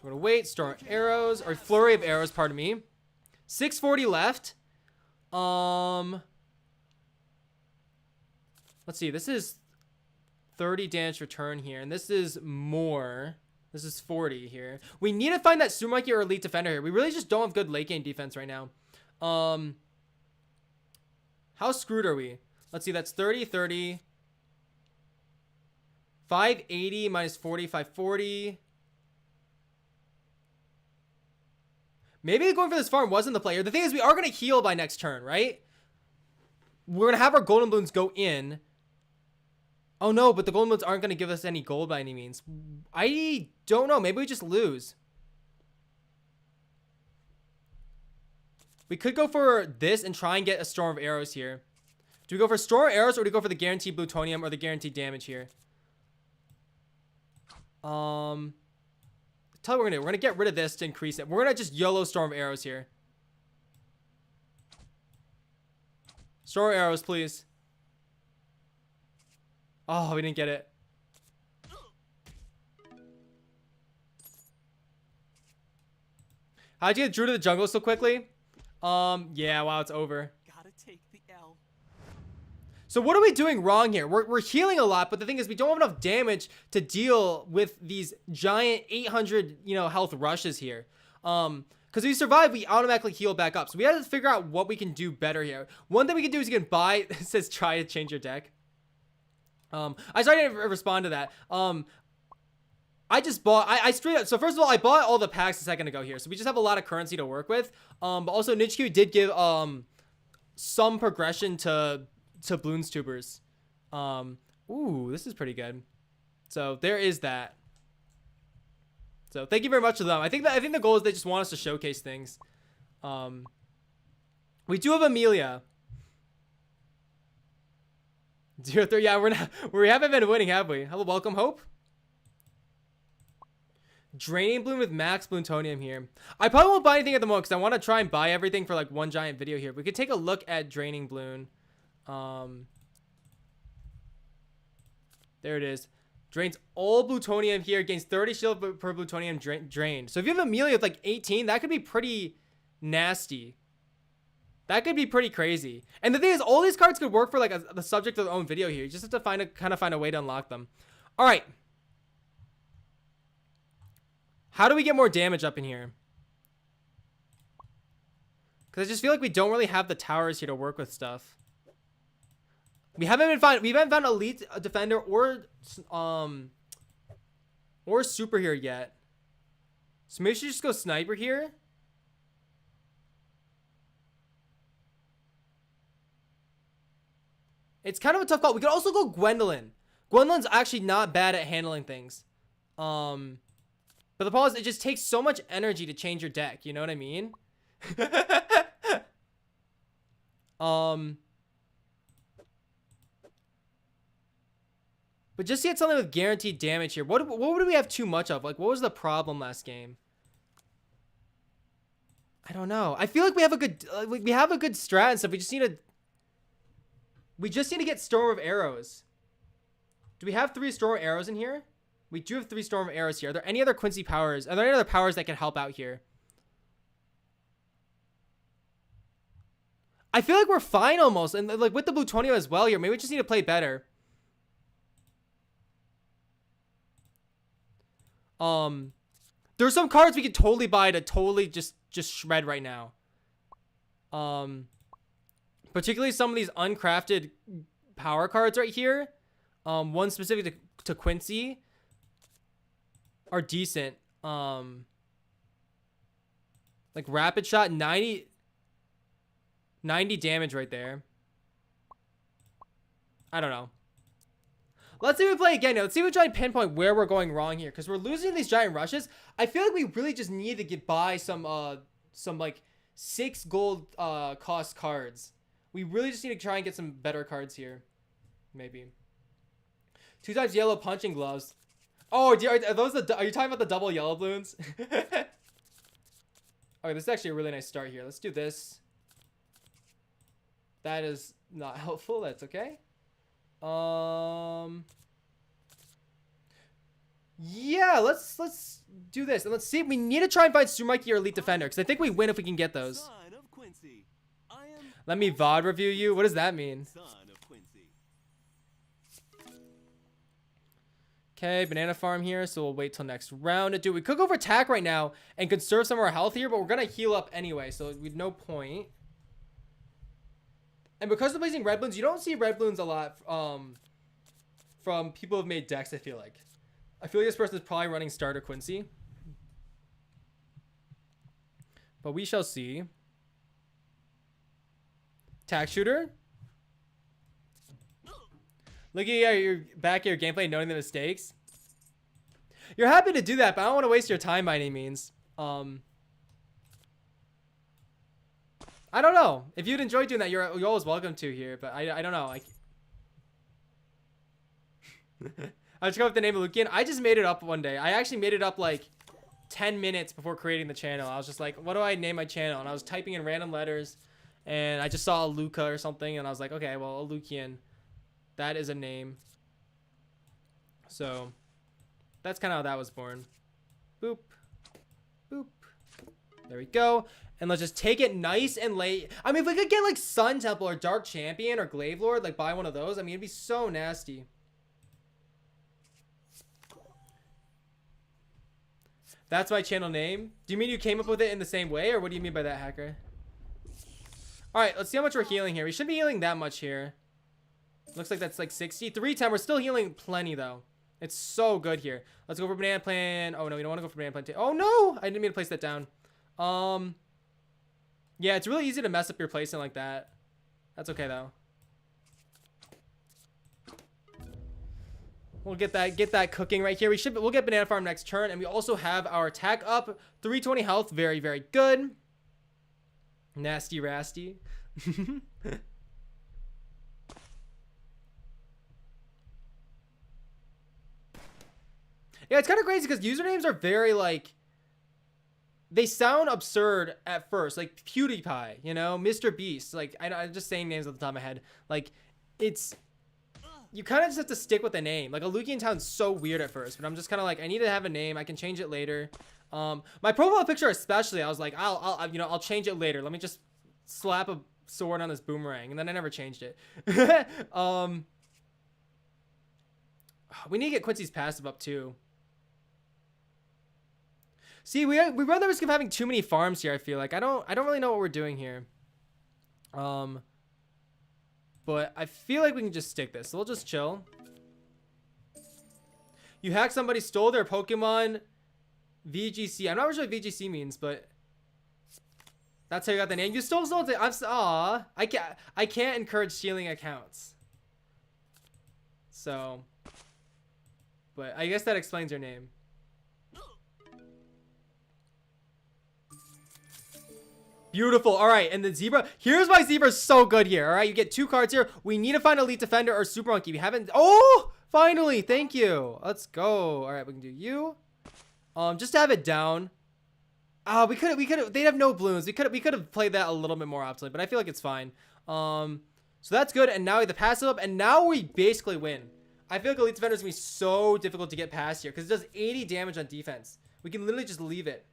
we're gonna wait, storm arrows, or flurry of arrows, pardon me. 640 left. Let's see, this is 30 damage return here, and this is more. This is 40 here. We need to find that Sumaki or elite defender here. We really just don't have good late game defense right now. How screwed are we? Let's see. That's 30, 30. 580 minus 40, 540. Maybe going for this farm wasn't the player. The thing is, we are going to heal by next turn, right? We're going to have our golden balloons go in. Oh, no, but the golden balloons aren't going to give us any gold by any means. I don't know. Maybe we just lose. We could go for this and try and get a storm of arrows here. Do we go for storm of arrows or do we go for the guaranteed plutonium or the guaranteed damage here? Tell you what we're going to do. We're going to get rid of this to increase it. We're going to just YOLO storm of arrows here. Storm of arrows, please. Oh, we didn't get it. How'd you get Drew to the jungle so quickly? Yeah, wow, it's over. Gotta take the L. So what are we doing wrong here? We're healing a lot, but the thing is we don't have enough damage to deal with these giant 800, health rushes here. Because we survive, we automatically heal back up. So we have to figure out what we can do better here. One thing we can do is you can buy, it says try to change your deck. I started to respond to that. I just bought, I straight up, so first of all, I bought all the packs a second ago here. So we just have a lot of currency to work with. But also Kiwi did give, some progression to Bloons tubers. Ooh, this is pretty good. So there is that. So thank you very much to them. I think the goal is they just want us to showcase things. We do have Amelia. 0-3. Yeah, we haven't been winning, have we? Hello, welcome, Hope. Draining Bloom with max plutonium here. I probably won't buy anything at the moment because I want to try and buy everything for like one giant video here. We could take a look at Draining Bloom. There it is. Drains all plutonium here. Gains 30 shield per plutonium drained. So if you have Amelia with like 18, that could be pretty nasty. That could be pretty crazy. And the thing is, all these cards could work for like the subject of their own video here. You just have to find a way to unlock them. All right. How do we get more damage up in here? Because I just feel like we don't really have the towers here to work with stuff. We haven't found elite defender or super here yet. So maybe we should just go sniper here. It's kind of a tough call. We could also go Gwendolyn. Gwendolyn's actually not bad at handling things. But the problem is it just takes so much energy to change your deck. You know what I mean? But just get something with guaranteed damage here. What would we have too much of? Like, what was the problem last game? I don't know. I feel like we have a good strat and stuff. We just need to get Storm of Arrows. Do we have 3 Storm of Arrows in here? We do have 3 Storm of Arrows here. Are there any other Quincy powers? Are there any other powers that can help out here? I feel like we're fine almost. And like with the plutonium as well here. Maybe we just need to play better. There's some cards we could totally buy to totally just shred right now. Particularly some of these uncrafted power cards right here. One specific to Quincy are decent. Like rapid shot, 90 damage right there. I don't know. Let's see if we play again. Let's see if we try and pinpoint where we're going wrong here, because we're losing these giant rushes. I feel like we really just need to get by some like 6 gold cost cards. We really just need to try and get some better cards here. Maybe 2 times yellow punching gloves. Oh, are you talking about the double yellow balloons? Okay, this is actually a really nice start here. Let's do this. That is not helpful. That's okay. Yeah, let's do this. And let's see. We need to try and find Sumaki or Elite Defender, because I think we win if we can get those. Son of Quincy. Let me VOD review you. What does that mean? Son of Quincy. Okay, banana farm here, so we'll wait till next round to do. We could go for attack right now and conserve some of our health here, but we're gonna heal up anyway, so we'd no point. And because of placing red balloons, you don't see red balloons a lot from people who've made decks, I feel like. I feel like this person is probably running starter Quincy. But we shall see. Tack shooter. Looking at your back at your gameplay, noting the mistakes. You're happy to do that, but I don't want to waste your time by any means. I don't know. If you'd enjoy doing that, you're always welcome to here. But I don't know. I just go with the name of Alukian. I just made it up one day. I actually made it up like 10 minutes before creating the channel. I was just like, what do I name my channel? And I was typing in random letters, and I just saw Aluka or something, and I was like, okay, well, Alukian. That is a name. So that's kind of how that was born. Boop. Boop. There we go. And let's just take it nice and late. I mean, if we could get like Sun Temple or Dark Champion or Glaive Lord, like buy one of those, I mean, it'd be so nasty. That's my channel name. Do you mean you came up with it in the same way, or what do you mean by that, hacker? All right, let's see how much we're healing here. We shouldn't be healing that much here. Looks like that's like 60. 310. We're still healing plenty, though. It's so good here. Let's go for banana plant. Oh, no, we don't want to go for banana plant. Oh, no. I didn't mean to place that down. Yeah, it's really easy to mess up your placement like that. That's okay, though. We'll get that cooking right here. We'll get banana farm next turn, and we also have our attack up. 320 health. Very, very good. Nasty rasty. Yeah, it's kind of crazy because usernames are very, like, they sound absurd at first. Like, PewDiePie, you know? Mr. Beast. Like, I'm just saying names off the top of my head. Like, it's... You kind of just have to stick with the name. Like, Alukian sounds so weird at first, but I'm just kind of like, I need to have a name. I can change it later. My profile picture especially, I was like, I'll change it later. Let me just slap a sword on this boomerang, and then I never changed it. We need to get Quincy's passive up too. See, we run the risk of having too many farms here. I feel like I don't really know what we're doing here. But I feel like we can just stick this. So we'll just chill. You hacked somebody, stole their Pokemon VGC. I'm not really sure what VGC means, but that's how you got the name. You stole something. Aw. I can't encourage stealing accounts. So, but I guess that explains your name. Beautiful. All right, and the zebra. Here's why zebra's so good here. All right, you get 2 cards here. We need to find Elite Defender or Super Monkey. We haven't. Oh, finally. Thank you. Let's go. All right, we can do you. Just to have it down. We could have. They'd have no balloons. We could have played that a little bit more optimally, but I feel like it's fine. So that's good. And now we have the passive up, and now we basically win. I feel like Elite Defender is gonna be so difficult to get past here because it does 80 damage on defense. We can literally just leave it.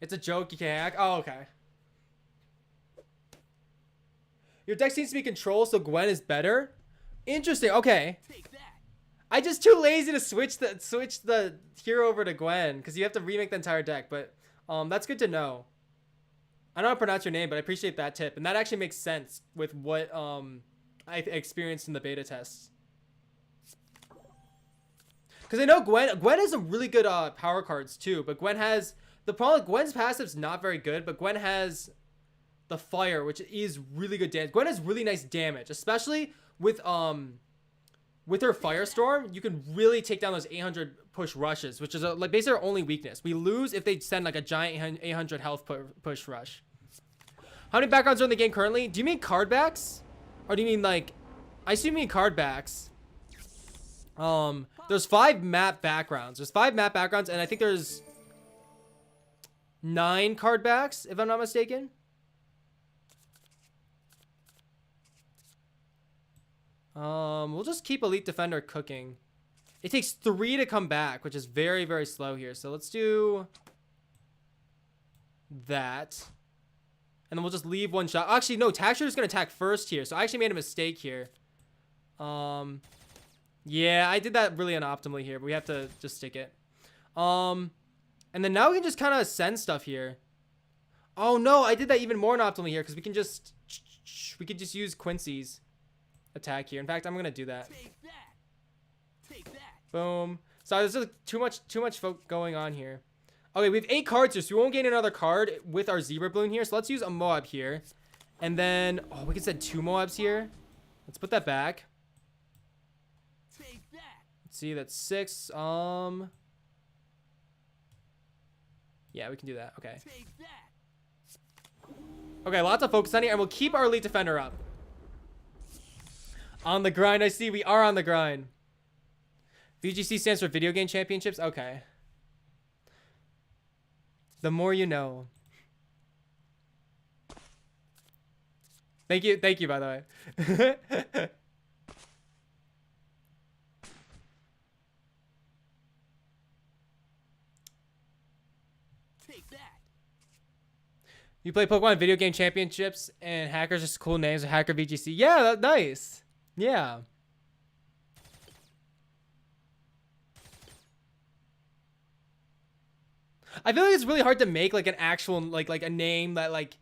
It's a joke. You can't hack. Oh, okay. Your deck seems to be control, so Gwen is better. Interesting. Okay. I just too lazy to switch the hero over to Gwen because you have to remake the entire deck. But that's good to know. I don't know how to pronounce your name, but I appreciate that tip, and that actually makes sense with what I experienced in the beta tests. Because I know Gwen has some really good power cards too, but Gwen has. The problem, Gwen's passive's not very good, but Gwen has the fire, which is really good damage. Gwen has really nice damage, especially with her Firestorm. You can really take down those 800 push rushes, which is like basically our only weakness. We lose if they send like a giant 800 health push rush. How many backgrounds are in the game currently? Do you mean card backs, or do you mean like? I assume you mean card backs. There's 5 map backgrounds. There's 5 map backgrounds, and I think there's 9 card backs, if I'm not mistaken. We'll just keep Elite Defender cooking. It takes 3 to come back, which is very, very slow here. So let's do that. And then we'll just leave 1 shot. Actually, no, Taxer is going to attack first here. So I actually made a mistake here. Yeah, I did that really unoptimally here, but we have to just stick it. And then now we can just kind of send stuff here. Oh no, I did that even more unoptimally here because we can just use Quincy's attack here. In fact, I'm gonna do that. Take that. Take that. Boom. So there's just too much going on here. Okay, we have 8 cards here, so we won't gain another card with our Zebra Bloon here. So let's use a Moab here. And then, oh, we can send 2 Moabs here. Let's put that back. Take that. Let's see, that's 6. Yeah, we can do that. Okay. Take that. Okay, lots of focus on here, and we'll keep our Elite Defender up. On the grind, I see. We are on the grind. VGC stands for Video Game Championships. Okay. The more you know. Thank you, by the way. Take that. You play Pokemon Video Game Championships and hackers just cool names. Hacker VGC. Yeah, that's nice. Yeah. I feel like it's really hard to make like an actual like a name that like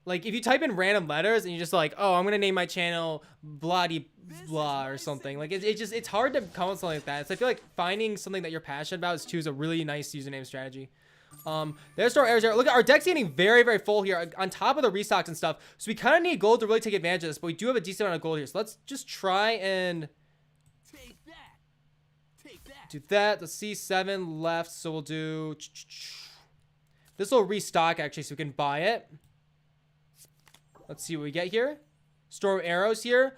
if you type in random letters and you're just like, oh, I'm gonna name my channel bloody blah or something, like it's hard to come up with something like that. So I feel like finding something that you're passionate about is a really nice username strategy. There's our errors. Look, our deck's getting very, very full here on top of the restocks and stuff. So we kind of need gold to really take advantage of this, but we do have a decent amount of gold here. So let's just try and Take that. Take that. do that. Let's see, 7 left. So we'll do this will restock actually, so we can buy it. Let's see what we get here. Storm arrows here.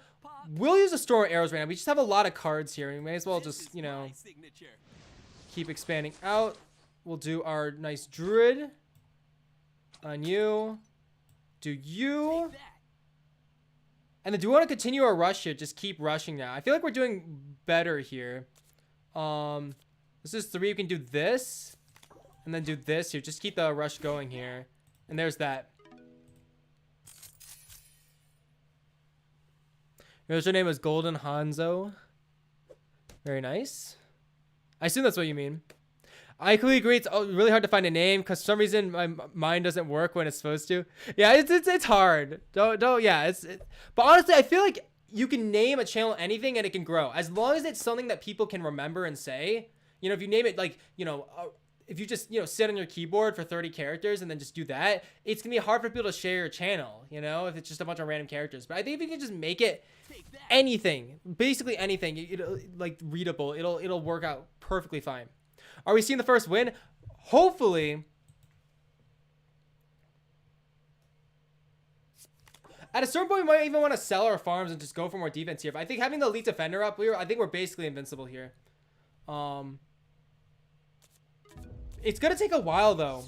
We'll use the storm arrows right now. We just have a lot of cards here. We may as well just, you know, keep expanding out. We'll do our nice druid on you. Do you? And then do we want to continue our rush here? Just keep rushing now. I feel like we're doing better here. This is 3. We can do this. And then do this here. Just keep the rush going here. And there's that. Your username was Golden Hanzo. Very nice. I assume that's what you mean. I completely agree. It's really hard to find a name because for some reason my mind doesn't work when it's supposed to. Yeah, it's hard. Don't. Yeah, but honestly, I feel like you can name a channel anything and it can grow as long as it's something that people can remember and say. You know, if you name it like, you know, if you just, you know, sit on your keyboard for 30 characters and then just do that, it's gonna be hard for people to share your channel. You know, if it's just a bunch of random characters. But I think if you can just make it anything, basically anything, it'll like readable, it'll work out perfectly fine. Are we seeing the first win? Hopefully. At a certain point, we might even want to sell our farms and just go for more defense here. But I think having the elite defender up, I think we're basically invincible here. It's gonna take a while though.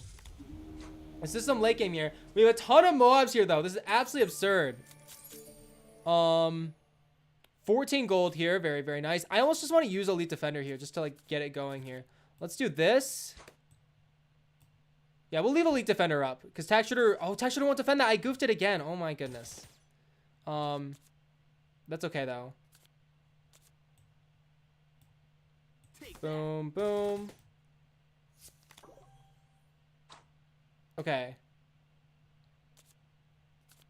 This is some late game here. We have a ton of Moabs here though. This is absolutely absurd. 14 gold here. Very, very nice. I almost just want to use elite defender here just to like get it going here. Let's do this. Yeah, we'll leave elite defender up because Tax Shooter. Oh, Tax Shooter won't defend that. I goofed it again. Oh my goodness. That's okay though. Boom, boom. Okay.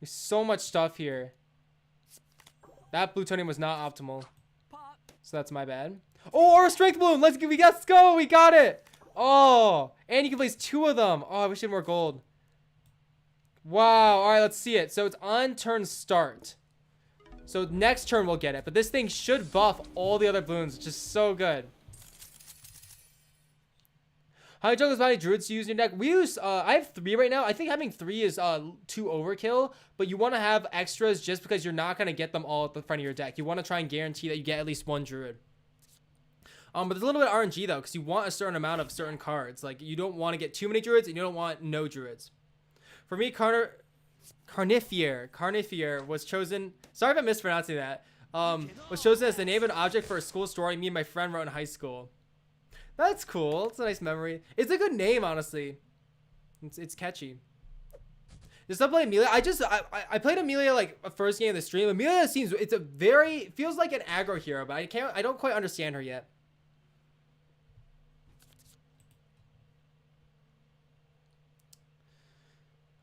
There's so much stuff here. That plutonium was not optimal. So that's my bad. Oh, our strength balloon. Let's go. We got it. Oh, and you can place 2 of them. Oh, I wish we had more gold. Wow. All right, let's see it. So it's on turn start. So next turn we'll get it. But this thing should buff all the other balloons, which is so good. How many juggles, how many druids to use in your deck? We use, I have 3 right now. I think having 3 is too overkill, but you want to have extras just because you're not going to get them all at the front of your deck. You want to try and guarantee that you get at least 1 druid. But there's a little bit of RNG though, because you want a certain amount of certain cards. Like you don't want to get too many druids and you don't want no druids. For me, Carnifier was chosen, sorry if I'm mispronouncing that, was chosen as the name of an object for a school story me and my friend wrote in high school. That's cool. It's a nice memory. It's a good name, honestly. It's catchy. Just to play Amelia. I played Amelia like a first game of the stream. Amelia feels like an aggro hero, but I don't quite understand her yet.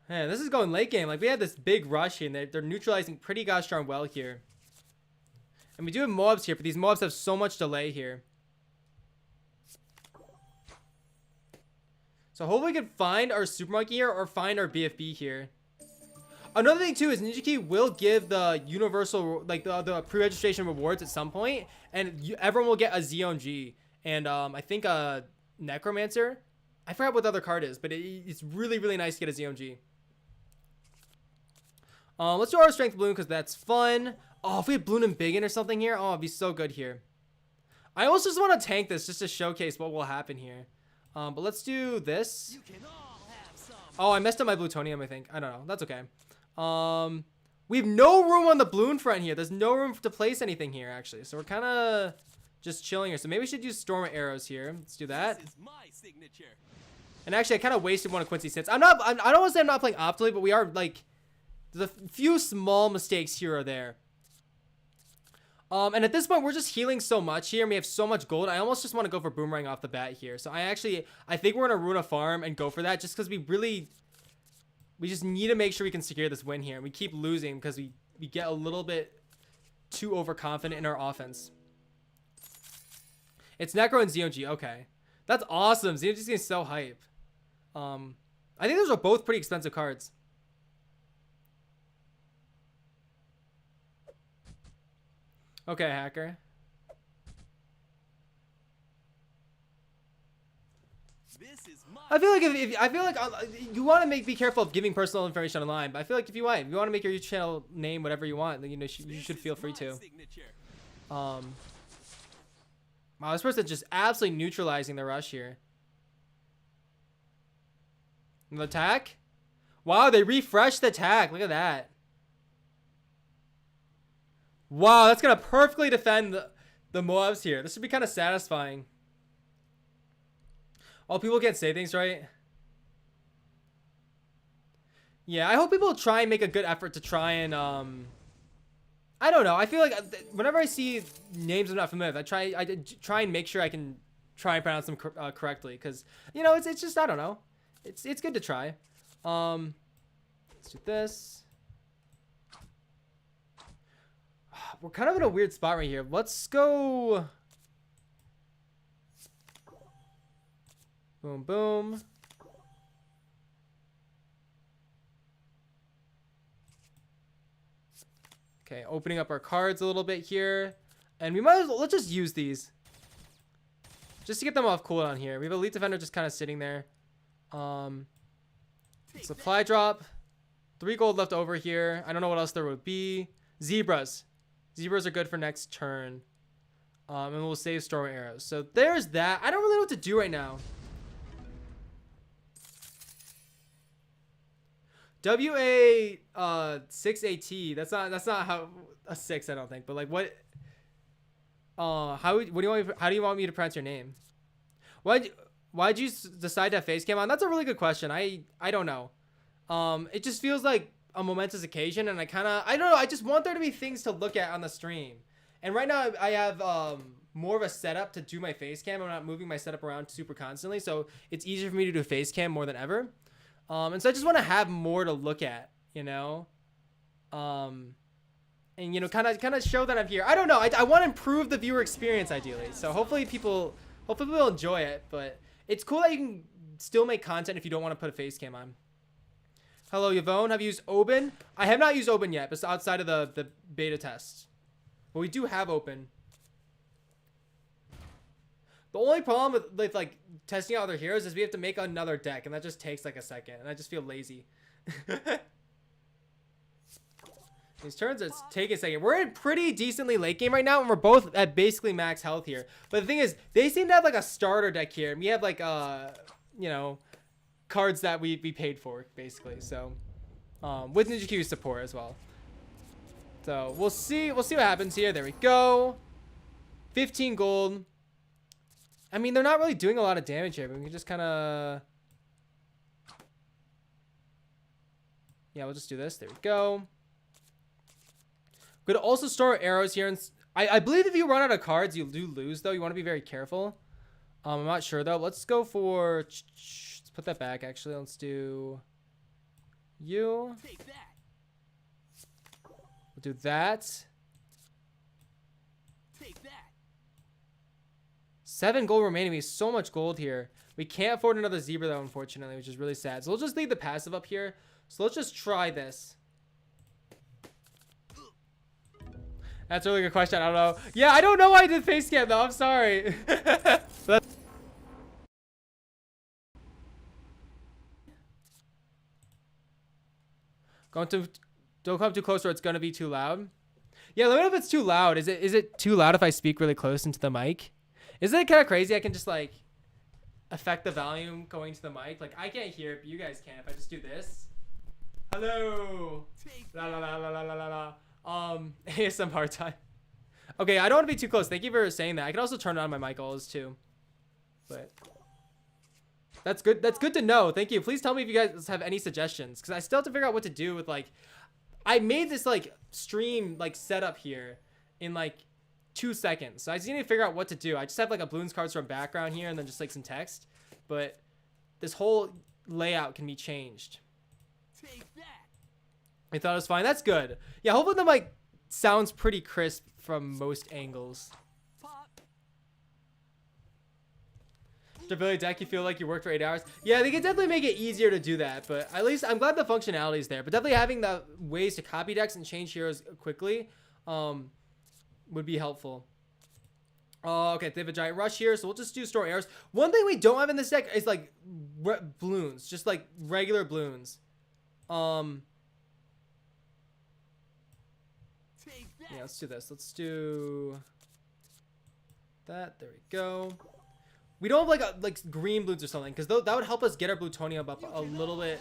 Man, this is going late game. Like, we had this big rush here, and they're neutralizing pretty gosh darn well here. And we do have mobs here, but these mobs have so much delay here. So hopefully we can find our Super Monkey here or find our BFB here. Another thing too is Ninja Kiwi will give the universal, like the pre-registration rewards at some point, and everyone will get a ZOMG and I think a Necromancer. I forgot what the other card is, but it's really, really nice to get a ZOMG. Let's do our Strength Bloon because that's fun. Oh, if we had Bloon and Biggin or something here, oh, it'd be so good here. I also just want to tank this just to showcase what will happen here. But let's do this. Oh, I messed up my Plutonium, I think. I don't know. That's okay. We have no room on the Bloon front here. There's no room to place anything here, actually. So we're kind of just chilling here. So maybe we should use Storm Arrows here. Let's do that. This is my signature. And actually, I kind of wasted one of Quincy's hits. I don't want to say I'm not playing optimally, but we are, like, there's a few small mistakes here or there. And at this point, we're just healing so much here, and we have so much gold. I almost just want to go for Boomerang off the bat here. So I think we're going to ruin a farm and go for that just because we just need to make sure we can secure this win here. We keep losing because we get a little bit too overconfident in our offense. It's Necro and ZOG. Okay. That's awesome. ZOG's getting so hype. I think those are both pretty expensive cards. Okay, hacker. This is my I feel like you want to be careful of giving personal information online, but I feel like if you want to make your YouTube channel name whatever you want, then you should feel free to. Wow, this person's just absolutely neutralizing the rush here. And the attack? Wow, they refreshed the attack. Look at that. Wow, that's gonna perfectly defend the mobs here. This should be kind of satisfying. Oh, people can't say things right. Yeah, I hope people try and make a good effort to try and I don't know. I feel like whenever I see names I'm not familiar with, I try and make sure I can try and pronounce them correctly, because you know it's just, I don't know. It's good to try. Let's do this. We're kind of in a weird spot right here. Let's go. Boom, boom. Okay, opening up our cards a little bit here. And we might as well, let's just use these. Just to get them off cooldown here. We have Elite Defender just kind of sitting there. Supply drop. 3 gold left over here. I don't know what else there would be. Zebras. Zebras are good for next turn. And we'll save Storm Arrows. So there's that. I don't really know what to do right now. WA6AT. That's not how a 6, I don't think. But like what how do you want me to pronounce your name? Why'd you decide to have face cam on? That's a really good question. I don't know. It just feels like a momentous occasion, and I don't know, I just want there to be things to look at on the stream. And right now I have more of a setup to do my face cam. I'm not moving my setup around super constantly, so it's easier for me to do face cam more than ever. And so I just want to have more to look at, you know, and you know, kind of show that I'm here. I don't know. I want to improve the viewer experience ideally. So hopefully people enjoy it, but it's cool that you can still make content if you don't want to put a face cam on. Hello, Yvonne. Have you used Obyn? I have not used Obyn yet, but outside of the beta test. But we do have Obyn. The only problem with like testing out other heroes is we have to make another deck, and that just takes like a second, and I just feel lazy. These turns are taking a second. We're in pretty decently late game right now, and we're both at basically max health here. But the thing is, they seem to have like a starter deck here, and we have like you know, cards that we paid for basically. So with Ninja Kiwi support as well. So we'll see what happens here. There we go. 15 gold. I mean, they're not really doing a lot of damage here, but we can just kind of Yeah, we'll just do this. There we go. Could also store arrows here. And I believe if you run out of cards, you do lose, though. You want to be very careful. I'm not sure, though. Let's go for... Let's put that back, actually. Let's do... You. Take that. We'll do that. Take that. 7 gold remaining. We have so much gold here. We can't afford another zebra, though, unfortunately, which is really sad. So we'll just leave the passive up here. So let's just try this. That's a really good question. I don't know. Yeah, I don't know why I did face scan, though. I'm sorry. Don't come too close or it's gonna be too loud. Yeah, let me know if it's too loud. Is it too loud if I speak really close into the mic? Isn't it kind of crazy? I can just like affect the volume going to the mic. Like I can't hear it, but you guys can if I just do this. Hello. La la la la la la la la. ASMR time. Okay, I don't want to be too close. Thank you for saying that. I can also turn on my mic always too. But that's good. That's good to know. Thank you. Please tell me if you guys have any suggestions, because I still have to figure out what to do with like. I made this like stream like setup here in like 2 seconds, so I just need to figure out what to do. I just have like a Bloons Card Storm background here and then just like some text, but this whole layout can be changed. Take that. I thought it was fine. That's good. Yeah, hopefully the mic sounds pretty crisp from most angles. Ability deck, you feel like you worked for 8 hours. Yeah, they can definitely make it easier to do that, but at least I'm glad the functionality is there. But definitely having the ways to copy decks and change heroes quickly would be helpful. Okay, they have a giant rush here, so we'll just do store arrows. One thing we don't have in this deck is like balloons, just like regular balloons. Yeah, let's do this. Let's do that. There we go. We don't have like green balloons or something, because that would help us get our plutonium up a little bit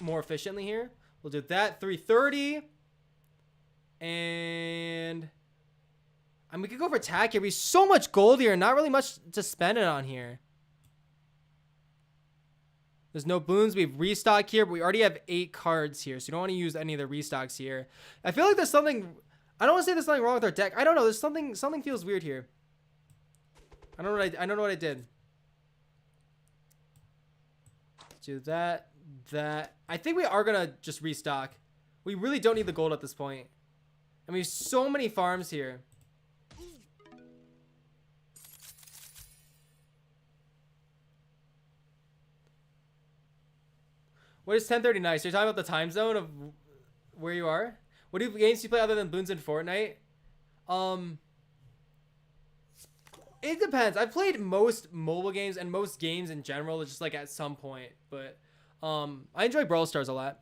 more efficiently here. We'll do that. 330. And we could go for attack here. We have so much gold here, not really much to spend it on here. There's no balloons. We have restock here, but we already have 8 cards here, so you don't want to use any of the restocks here. I feel like there's something. I don't want to say there's something wrong with our deck. I don't know. There's something feels weird here. I don't know what I did. Let's do that. I think we are gonna just restock. We really don't need the gold at this point. And we have so many farms here. What is 10:30 nice? You're talking about the time zone of where you are? What games do you play other than Bloons and Fortnite? It depends. I've played most mobile games and most games in general, just like at some point. But I enjoy Brawl Stars a lot.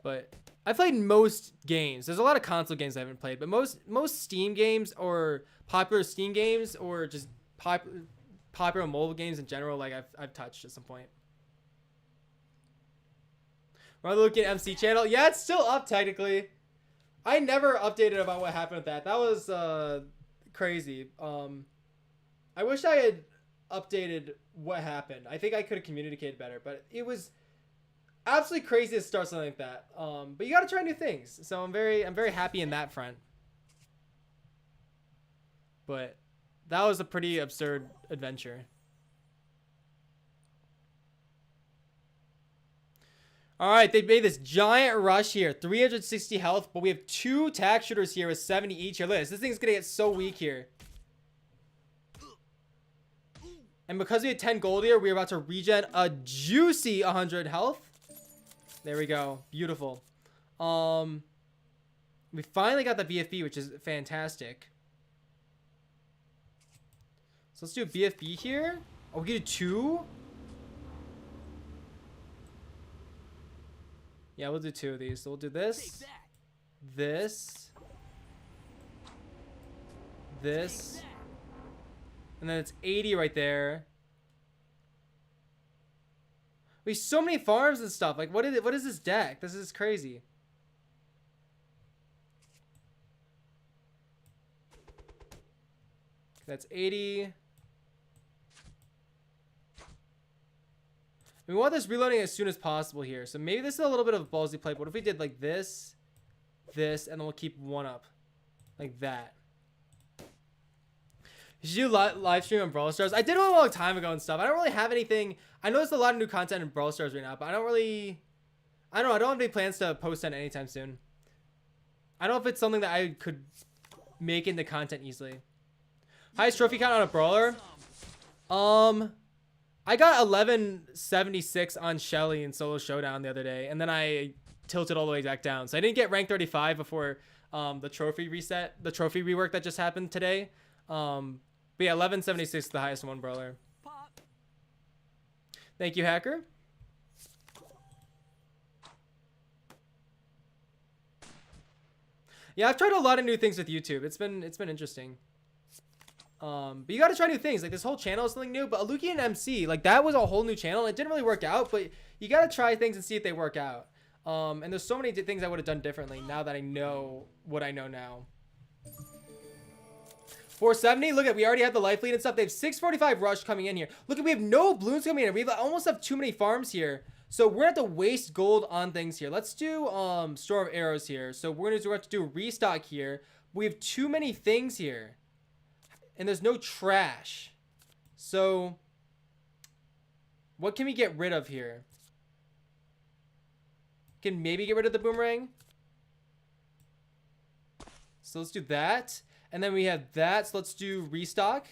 But I've played most games. There's a lot of console games I haven't played, but most Steam games or popular Steam games or just popular mobile games in general, like I've touched at some point. We're looking at MC channel. Yeah, it's still up technically. I never updated about what happened with that. That was crazy. I wish I had updated what happened. I think I could have communicated better, but it was absolutely crazy to start something like that. But you got to try new things. So I'm very happy in that front. But that was a pretty absurd adventure. All right, they made this giant rush here, 360 health, but we have 2 tack shooters here with 70 each. Here, look, this thing's gonna get so weak here. And because we had 10 gold here, we're about to regen a juicy 100 health. There we go, beautiful. We finally got the BFB, which is fantastic. So let's do a BFB here. Oh, we can do 2. Yeah, we'll do 2 of these. So we'll do this, this, and then it's 80 right there. We have so many farms and stuff. Like, what is this deck? This is crazy. That's 80. We want this reloading as soon as possible here. So maybe this is a little bit of a ballsy play. But what if we did like this, this, and then we'll keep one up. Like that. Did you live stream on Brawl Stars? I did it a long time ago and stuff. I don't really have anything. I know there's a lot of new content in Brawl Stars right now, but I don't know. I don't have any plans to post on it anytime soon. I don't know if it's something that I could make into content easily. Highest trophy count on a brawler? I got 1176 on Shelly in Solo Showdown the other day, and then I tilted all the way back down. So I didn't get rank 35 before the trophy reset, the trophy rework that just happened today. But yeah, 1176 is the highest one brawler. Thank you, Hacker. Yeah, I've tried a lot of new things with YouTube. It's been interesting. But you got to try new things. Like this whole channel is something new. But Alukian MC, like that was a whole new channel. It didn't really work out, but you got to try things and see if they work out. And there's so many things I would have done differently now that I know what I know now. 470. Look at, we already have the life lead and stuff. They have 645 rush coming in here. Look at, we have no balloons coming in. We almost have too many farms here. So we're gonna have to waste gold on things here. Let's do Storm of Arrows here. So we're gonna have to do a restock here. We have too many things here. And there's no trash. So what can we get rid of here? Can maybe get rid of the boomerang. So let's do that. And then we have that. So let's do restock.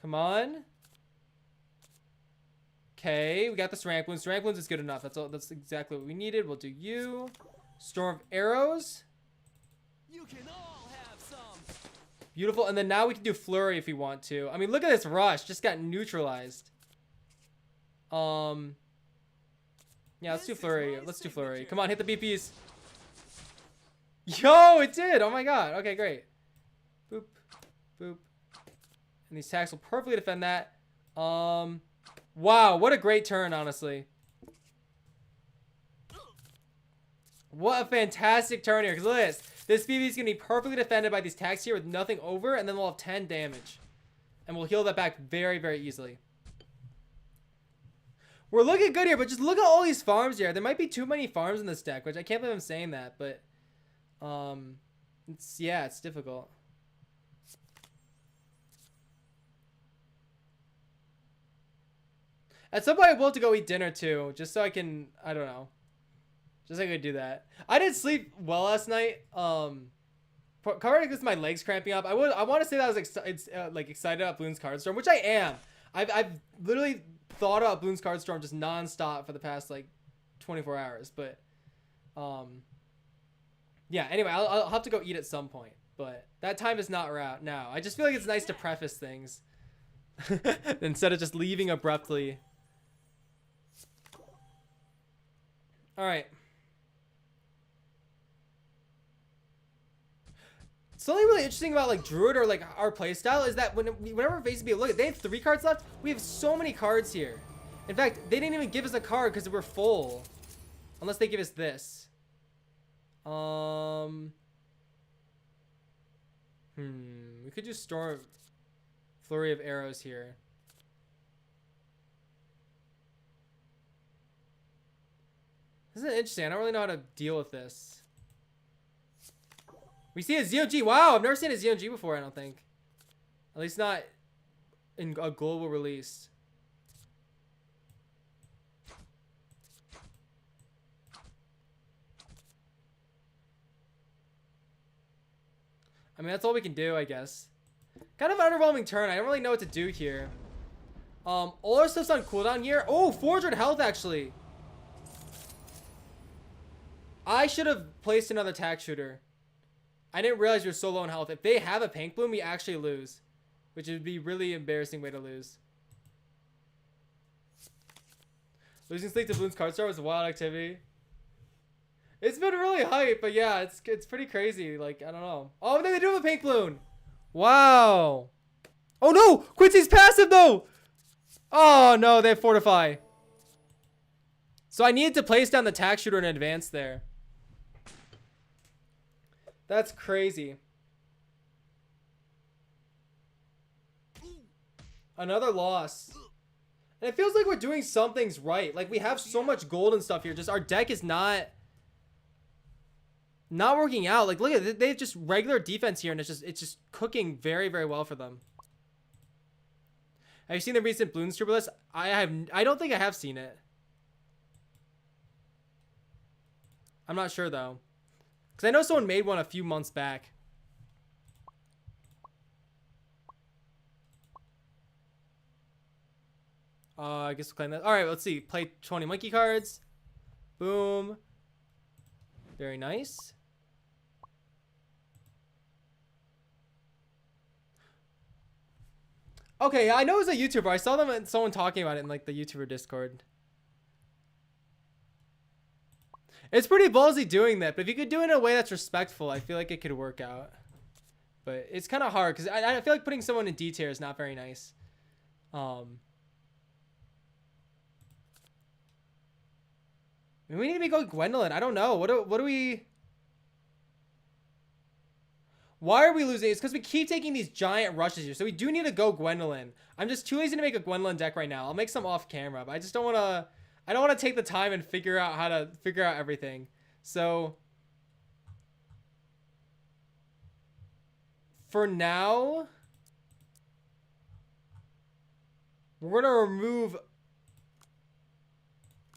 Come on. Okay, we got the Ceramic Balloons. Ceramic Balloons is good enough. That's all. That's exactly what we needed. We'll do you. Storm of Arrows. You can all have some. Beautiful. And then now we can do Flurry if we want to. I mean, look at this rush. Just got neutralized. Yeah, let's do Flurry. Let's do Flurry. Come on, hit the BPs. Yo, it did. Oh my god. Okay, great. Boop. Boop. And these attacks will perfectly defend that. Wow, what a great turn, honestly. What a fantastic turn here. Because look at this. This BB is going to be perfectly defended by these attacks here with nothing over. And then we'll have 10 damage. And we'll heal that back very, very easily. We're looking good here, but just look at all these farms here. There might be too many farms in this deck, which I can't believe I'm saying that. But, it's difficult. At some point, I will have to go eat dinner too, just so I can, I don't know, just so I could do that. I didn't sleep well last night. Probably because my legs cramping up. I want to say that I was excited about Bloons Card Storm, which I am. I've literally thought about Bloons Card Storm just nonstop for the past like 24 hours. But yeah. Anyway, I'll have to go eat at some point, but that time is not out now. I just feel like it's nice to preface things instead of just leaving abruptly. All right. Something really interesting about like Druid or like our playstyle is that whenever we're facing people, look at, they have 3 cards left. We have so many cards here. In fact, they didn't even give us a card because we're full, unless they give us this. We could just store Flurry of Arrows here. This is interesting. I don't really know how to deal with this. We see a ZOG. Wow, I've never seen a ZOG before, I don't think. At least not in a global release. I mean, that's all we can do, I guess. Kind of an underwhelming turn. I don't really know what to do here. All our stuff's on cooldown here. Oh, 400 health, actually. I should have placed another tack shooter. I didn't realize you're so low in health. If they have a pink bloom, we actually lose, which would be a really embarrassing way to lose. Losing sleep to Bloons Card Storm was a wild activity. It's been really hype, but yeah, it's pretty crazy. Like, I don't know. Oh, they do have a pink bloom. Wow. Oh no, Quincy's passive though. Oh no, they have Fortify. So I needed to place down the tack shooter in advance there. That's crazy. Another loss. And it feels like we're doing some things right. Like, we have so much gold and stuff here. Just our deck is not working out. Like, look at it. They have just regular defense here, and it's just cooking very, very well for them. Have you seen the recent Bloons Card list? I don't think I have seen it. I'm not sure though, because I know someone made one a few months back. I guess we'll claim that. All right, let's see. Play 20 monkey cards. Boom. Very nice. Okay, I know it's a YouTuber. I saw them and someone talking about it in like the YouTuber Discord. It's pretty ballsy doing that, but if you could do it in a way that's respectful, I feel like it could work out. But it's kind of hard because I feel like putting someone in D tier is not very nice. We need to be going Gwendolyn. I don't know. What do we... Why are we losing? It's because we keep taking these giant rushes here. So we do need to go Gwendolyn. I'm just too lazy to make a Gwendolyn deck right now. I'll make some off camera, but I just don't want to... I don't want to take the time and figure out how to figure out everything. So... For now... We're going to remove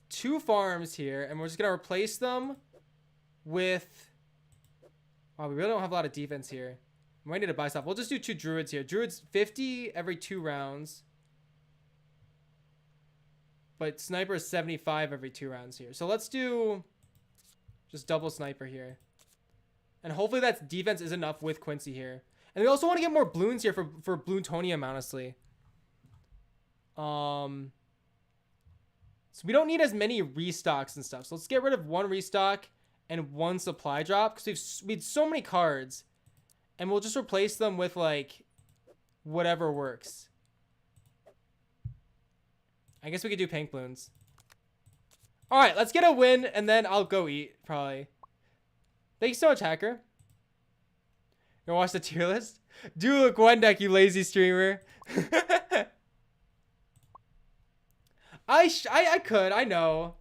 2 farms here, and we're just going to replace them with... Wow, we really don't have a lot of defense here. We might need to buy stuff. We'll just do 2 druids here. Druids 50 every 2 rounds. But sniper is 75 every 2 rounds here. So let's do just double sniper here. And hopefully that defense is enough with Quincy here. And we also want to get more Bloons here for Bloontonium, honestly. So we don't need as many restocks and stuff. So let's get rid of 1 restock and 1 supply drop, because we had so many cards, and we'll just replace them with like whatever works. I guess we could do pink balloons. All right, let's get a win, and then I'll go eat probably. Thank you so much, Hacker. You wanna watch the tier list? Do a Gwen deck, you lazy streamer. I could, I know.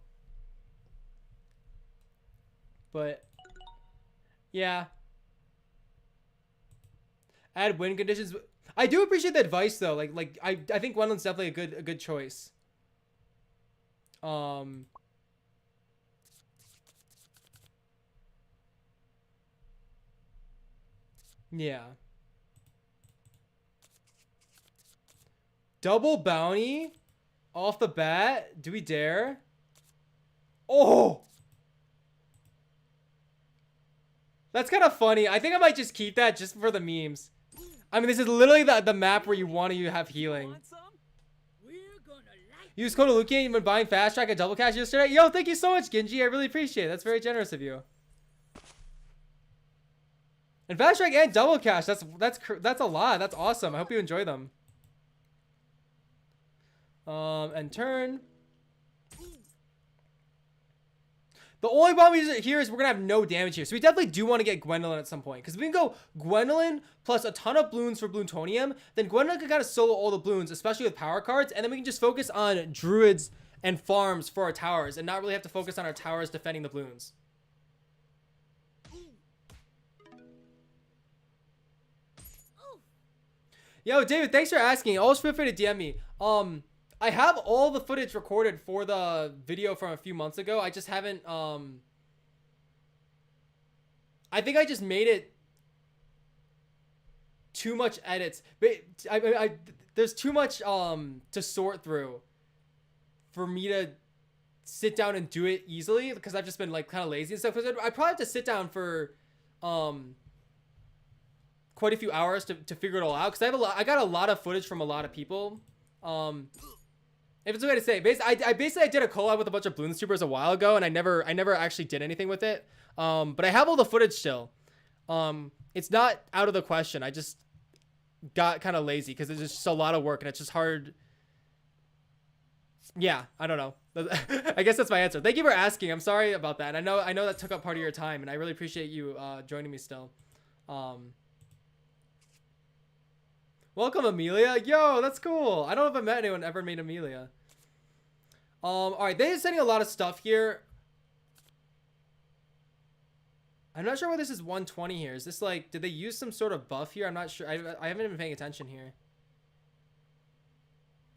But yeah. Add win conditions. I do appreciate the advice though. Like I think Gwendolyn's definitely a good choice. Yeah. Double bounty off the bat. Do we dare? Oh! That's kind of funny. I think I might just keep that just for the memes. I mean, this is literally the map where you want to have healing. Use code Alukian when buying Fast Track at Double Cash yesterday. Yo, thank you so much, Genji. I really appreciate it. That's very generous of you. And Fast Track and Double Cash. That's a lot. That's awesome. I hope you enjoy them. And turn. The only problem here is we're going to have no damage here. So we definitely do want to get Gwendolyn at some point. Because if we can go Gwendolyn plus a ton of Bloons for Bloontonium, then Gwendolyn can kind of solo all the Bloons, especially with power cards. And then we can just focus on druids and farms for our towers and not really have to focus on our towers defending the Bloons. Yo, David, thanks for asking. Always feel free to DM me. I have all the footage recorded for the video from a few months ago. I just haven't, I think I just made it too much edits. But there's too much, to sort through for me to sit down and do it easily, because I've just been like kind of lazy and stuff. Because I probably have to sit down for, quite a few hours to figure it all out. Because I got a lot of footage from a lot of people. If it's a way to say it. I basically did a collab with a bunch of Bloons Tubers a while ago, and I never actually did anything with it. But I have all the footage still. It's not out of the question. I just got kind of lazy because it's just a lot of work and it's just hard. Yeah, I don't know. I guess that's my answer. Thank you for asking. I'm sorry about that. And I know that took up part of your time, and I really appreciate you joining me still. Welcome, Amelia. Yo, that's cool. I don't know if I met anyone ever named Amelia. All right, they're sending a lot of stuff here. I'm not sure why this is 120 here. Is this like, did they use some sort of buff here? I'm not sure. I haven't been paying attention here.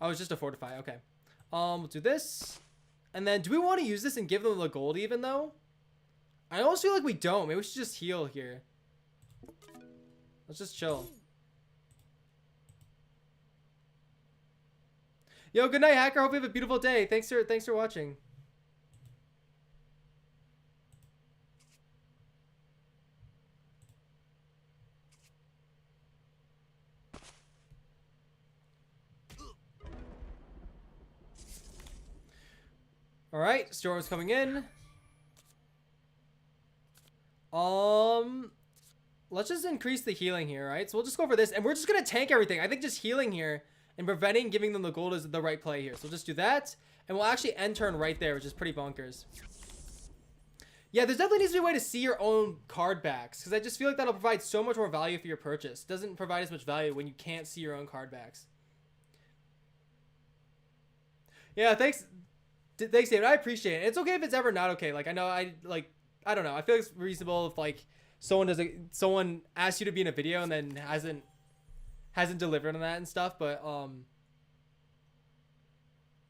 Oh, it's just a fortify. Okay. We'll do this. And then do we want to use this and give them the gold even though? I almost feel like we don't. Maybe we should just heal here. Let's just chill. Yo, good night, hacker. Hope you have a beautiful day. Thanks for watching. All right, Storm's coming in. Let's just increase the healing here, right? So we'll just go for this, and we're just gonna tank everything. I think just healing here and preventing giving them the gold is the right play here. So we'll just do that, and we'll actually end turn right there, which is pretty bonkers. Yeah, there's definitely needs to be a way to see your own card backs, because I just feel like that'll provide so much more value for your purchase. It doesn't provide as much value when you can't see your own card backs. Yeah, thanks, David. I appreciate it. It's okay if it's ever not okay. Like, I know I don't know. I feel it's reasonable if like someone asks you to be in a video and then hasn't delivered on that and stuff. But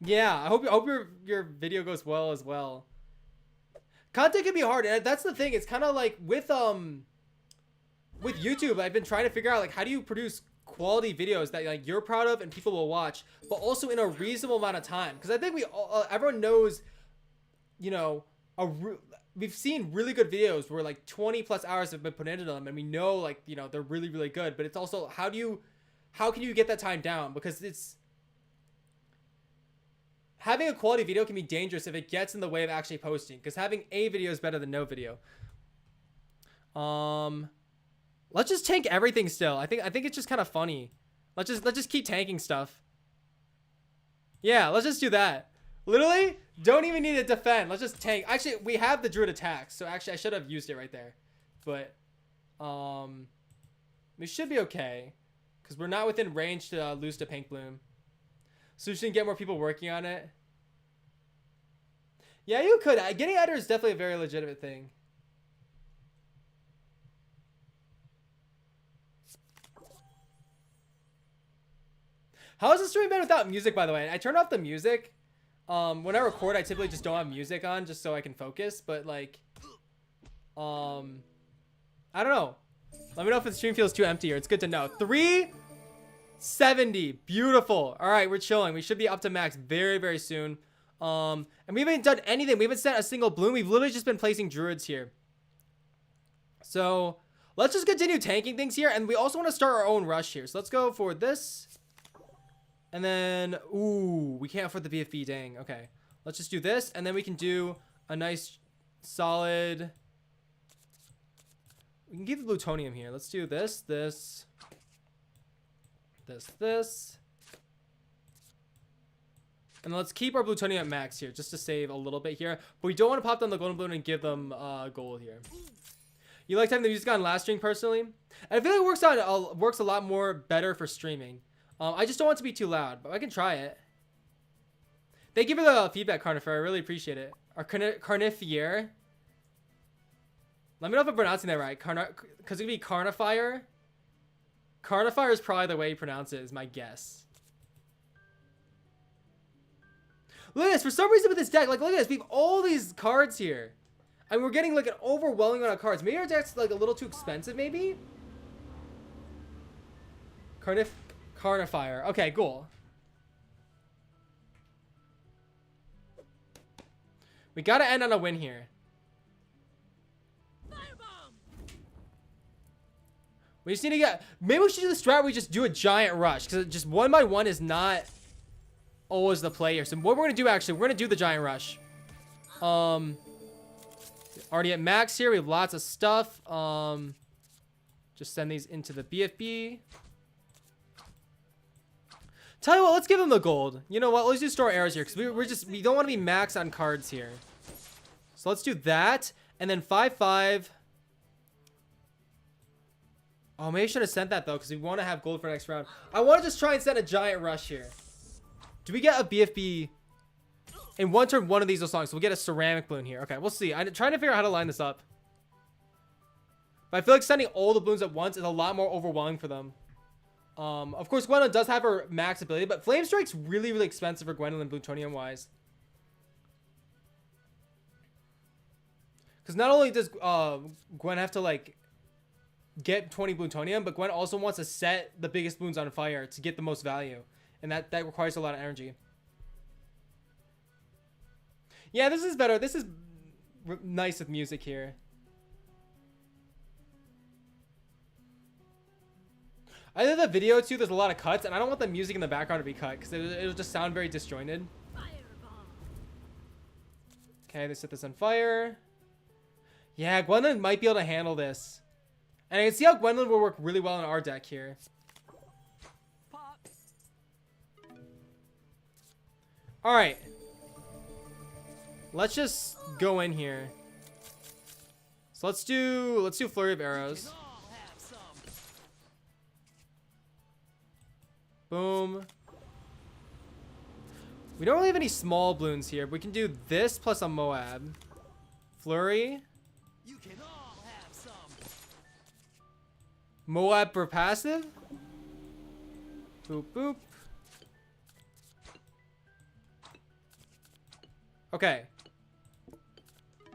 yeah, I hope your video goes well as well. Content can be hard, and that's the thing. It's kind of like with YouTube. I've been trying to figure out like how do you produce quality videos that like you're proud of and people will watch, but also in a reasonable amount of time. Because I think we all, everyone knows, you know, we've seen really good videos where like 20 plus hours have been put into them, and we know like, you know, they're really, really good. But it's also how can you get that time down? Because it's having a quality video can be dangerous if it gets in the way of actually posting, because having a video is better than no video. Let's just tank everything still. I think it's just kind of funny. Let's just keep tanking stuff. Yeah, let's just do that. Literally, don't even need to defend. Let's just tank. Actually, we have the druid attack, so actually I should have used it right there. But we should be okay, because we're not within range to lose to Pink Bloom. So we should get more people working on it. Yeah, you could. Getting Eder is definitely a very legitimate thing. How is the stream been without music, by the way? I turned off the music. When I record, I typically just don't have music on just so I can focus. But like, I don't know. Let me know if the stream feels too empty, or it's good to know. 370, beautiful. All right, we're chilling. We should be up to max very, very soon. And we haven't done anything. We haven't sent a single bloom. We've literally just been placing druids here. So let's just continue tanking things here, and we also want to start our own rush here. So let's go for this. And then, ooh, we can't afford the BFB, dang. Okay, let's just do this, and then we can do a nice, solid... We can keep the plutonium here. Let's do this, this. And let's keep our plutonium at max here, just to save a little bit here. But we don't want to pop down the golden balloon and give them gold here. You like having the music on last stream, personally? I feel like it works a lot more better for streaming. I just don't want it to be too loud, but I can try it. Thank you for the feedback, Carnifer. I really appreciate it. Or Carnifier. Let me know if I'm pronouncing that right. Because it could be Carnifier. Carnifier is probably the way you pronounce it, is my guess. Look at this. For some reason with this deck, like, look at this. We have all these cards here. And we're getting, like, an overwhelming amount of cards. Maybe our deck's, like, a little too expensive, maybe? Carnifier. Okay, cool. We gotta end on a win here. We just need to get... Maybe we should do the strat where we just do a giant rush, because just 1 by 1 is not always the play here. So what we're gonna do, actually, we're gonna do the giant rush. Already at max here. We have lots of stuff. Just send these into the BFB. Tell you what, let's give them the gold. You know what? Let's just store arrows here, because we don't want to be max on cards here. So let's do that, and then 5/5. Oh, maybe I should have sent that though, because we want to have gold for next round. I want to just try and send a giant rush here. Do we get a BFB In one turn, one of these will song. So we'll get a ceramic balloon here. Okay, we'll see. I'm trying to figure out how to line this up. But I feel like sending all the balloons at once is a lot more overwhelming for them. Of course, Gwendolyn does have her max ability, but Flame Strike's really, really expensive for Gwendolyn plutonium-wise. Because not only does Gwen have to, like, get 20 plutonium, but Gwen also wants to set the biggest balloons on fire to get the most value. And that requires a lot of energy. Yeah, this is better. This is nice with music here. I did the video too. There's a lot of cuts, and I don't want the music in the background to be cut because it'll just sound very disjointed. Okay, they set this on fire. Yeah, Gwendolyn might be able to handle this. And I can see how Gwendolyn will work really well in our deck here. Alright. Let's just go in here. So let's do Flurry of Arrows. Boom. We don't really have any small balloons here. But we can do this plus a Moab. Flurry. You can all have some. Moab for passive. Boop, boop. Okay.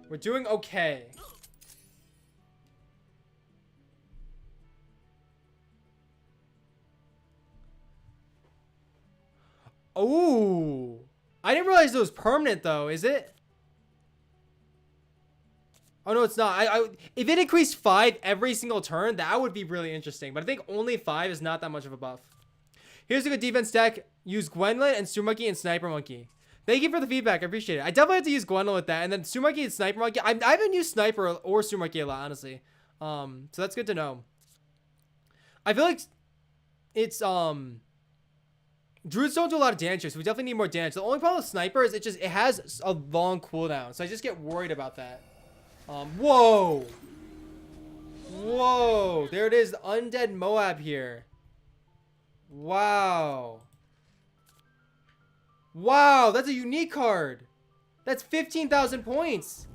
We're doing okay. Oh, I didn't realize it was permanent though. Is it? Oh no, it's not. If it increased 5 every single turn, that would be really interesting. But I think only 5 is not that much of a buff. Here's a good defense deck. Use Gwendolyn and Super Monkey and Sniper Monkey. Thank you for the feedback. I appreciate it. I definitely have to use Gwendolyn with that, and then Super Monkey and Sniper Monkey. I haven't used Sniper or Super Monkey a lot, honestly. So that's good to know. I feel like it's Druids don't do a lot of damage here, so we definitely need more damage. The only problem with Sniper is it has a long cooldown, so I just get worried about that. Whoa! Whoa! There it is, Undead Moab here. Wow. Wow, that's a unique card. That's 15,000 points.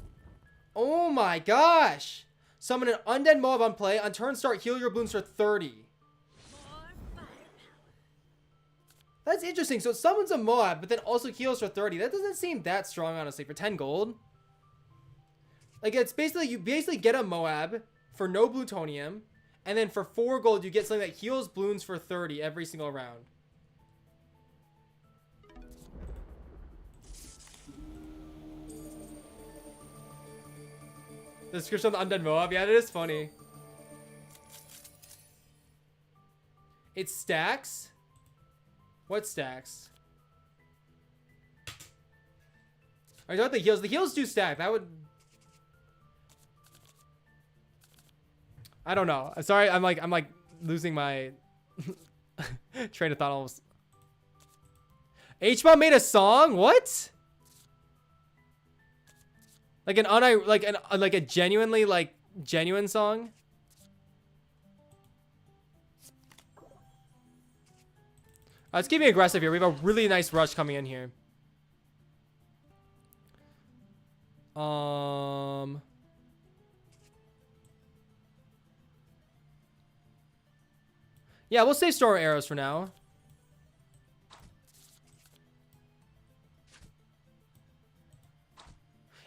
Oh my gosh. Summon an Undead Moab on play. On turn start, heal your balloons for 30. That's interesting. So it summons a Moab, but then also heals for 30. That doesn't seem that strong, honestly, for 10 gold. Like, it's basically, you basically get a Moab for no plutonium, and then for 4 gold, you get something that heals balloons for 30 every single round. The description of the Undead Moab, yeah, that is funny. It stacks? What stacks? I thought the heals. The heals do stack. That would. I don't know. I'm sorry. I'm like losing my train of thought almost. H-Bomb made a song? What? Like a genuinely genuine song? Let's keep being aggressive here. We have a really nice rush coming in here. Yeah, we'll save Storm Arrows for now.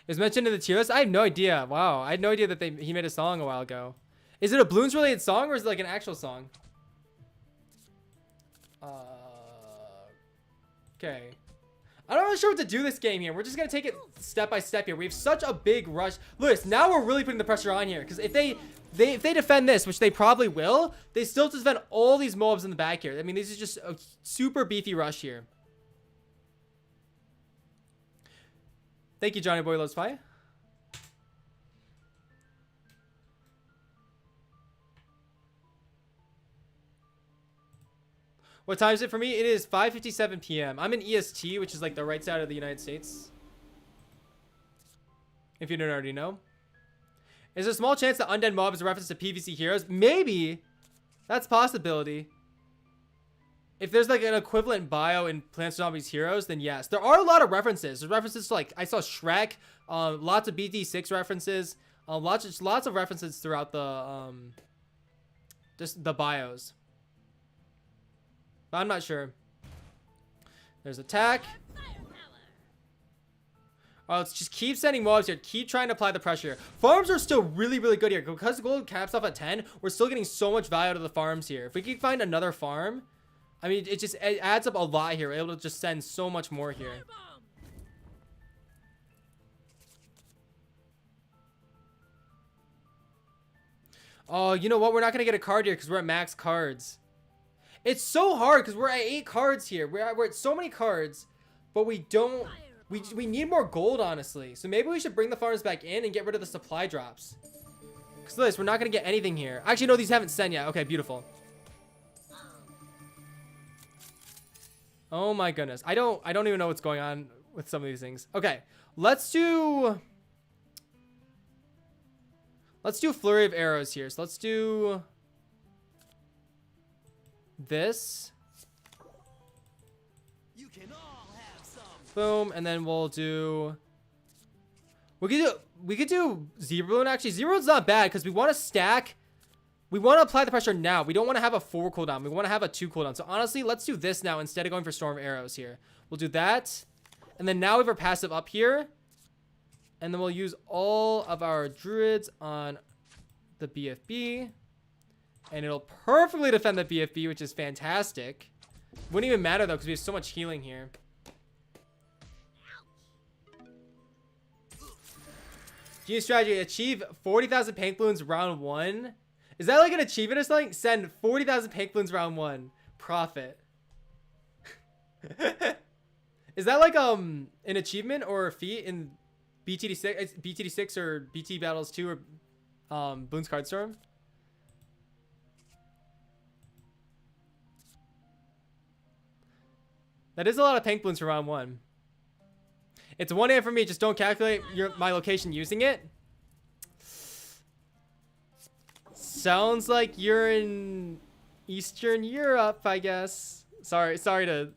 Is mentioned in the tier list? I have no idea. Wow, I had no idea that he made a song a while ago. Is it a Bloons related song or is it like an actual song? Okay. I'm not really sure what to do this game here. We're just going to take it step by step here. We have such a big rush. Lewis, now we're really putting the pressure on here. Because if they defend this, which they probably will, they still defend all these mobs in the back here. I mean, this is just a super beefy rush here. Thank you, Johnny Boy Loves Pie. What time is it for me? It is 5:57 p.m. I'm in EST, which is like the right side of the United States. If you don't already know. Is there a small chance that Undead Mob is a reference to PvC heroes? Maybe. That's a possibility. if there's like an equivalent bio in Plants vs Zombies Heroes, then yes. There are a lot of references. There's references to, like, I saw Shrek, lots of BT6 references, lots of references throughout the just the bios. But I'm not sure. There's attack. Oh, let's just keep sending mobs here. Keep trying to apply the pressure. Farms are still really, really good here. Because the gold caps off at 10, we're still getting so much value out of the farms here. If we can find another farm, I mean, it adds up a lot here. We're able to just send so much more here. Oh, you know what? We're not going to get a card here because we're at max cards. It's so hard because we're at 8 cards here. We're at so many cards, but we don't... We need more gold, honestly. So maybe we should bring the farms back in and get rid of the supply drops. Because this, we're not going to get anything here. Actually, no, these haven't sent yet. Okay, beautiful. Oh my goodness. I don't even know what's going on with some of these things. Okay, let's do flurry of arrows here. So let's do this. You can all have some. Boom, and then we could do Zebra Balloon. Actually, Zebra Balloon's not bad because we want to stack. We want to apply the pressure now. We don't want to have a 4 cooldown. We want to have a 2 cooldown. So honestly, let's do this now instead of going for Storm of Arrows here. We'll do that. And then now we have our passive up here. And then we'll use all of our druids on the BFB. And it'll perfectly defend the BFB, which is fantastic. Wouldn't even matter though because we have so much healing here. Genius strategy, achieve 40,000 pink balloons round 1. Is that like an achievement or something? Send 40,000 pink balloons round 1. Profit. Is that like an achievement or a feat in BTD6? BTD6 or BT Battles 2 or Bloons Card Storm? That is a lot of pink balloons for round 1. It's 1 AM for me. Just don't calculate my location using it. Sounds like you're in Eastern Europe, I guess. Sorry to...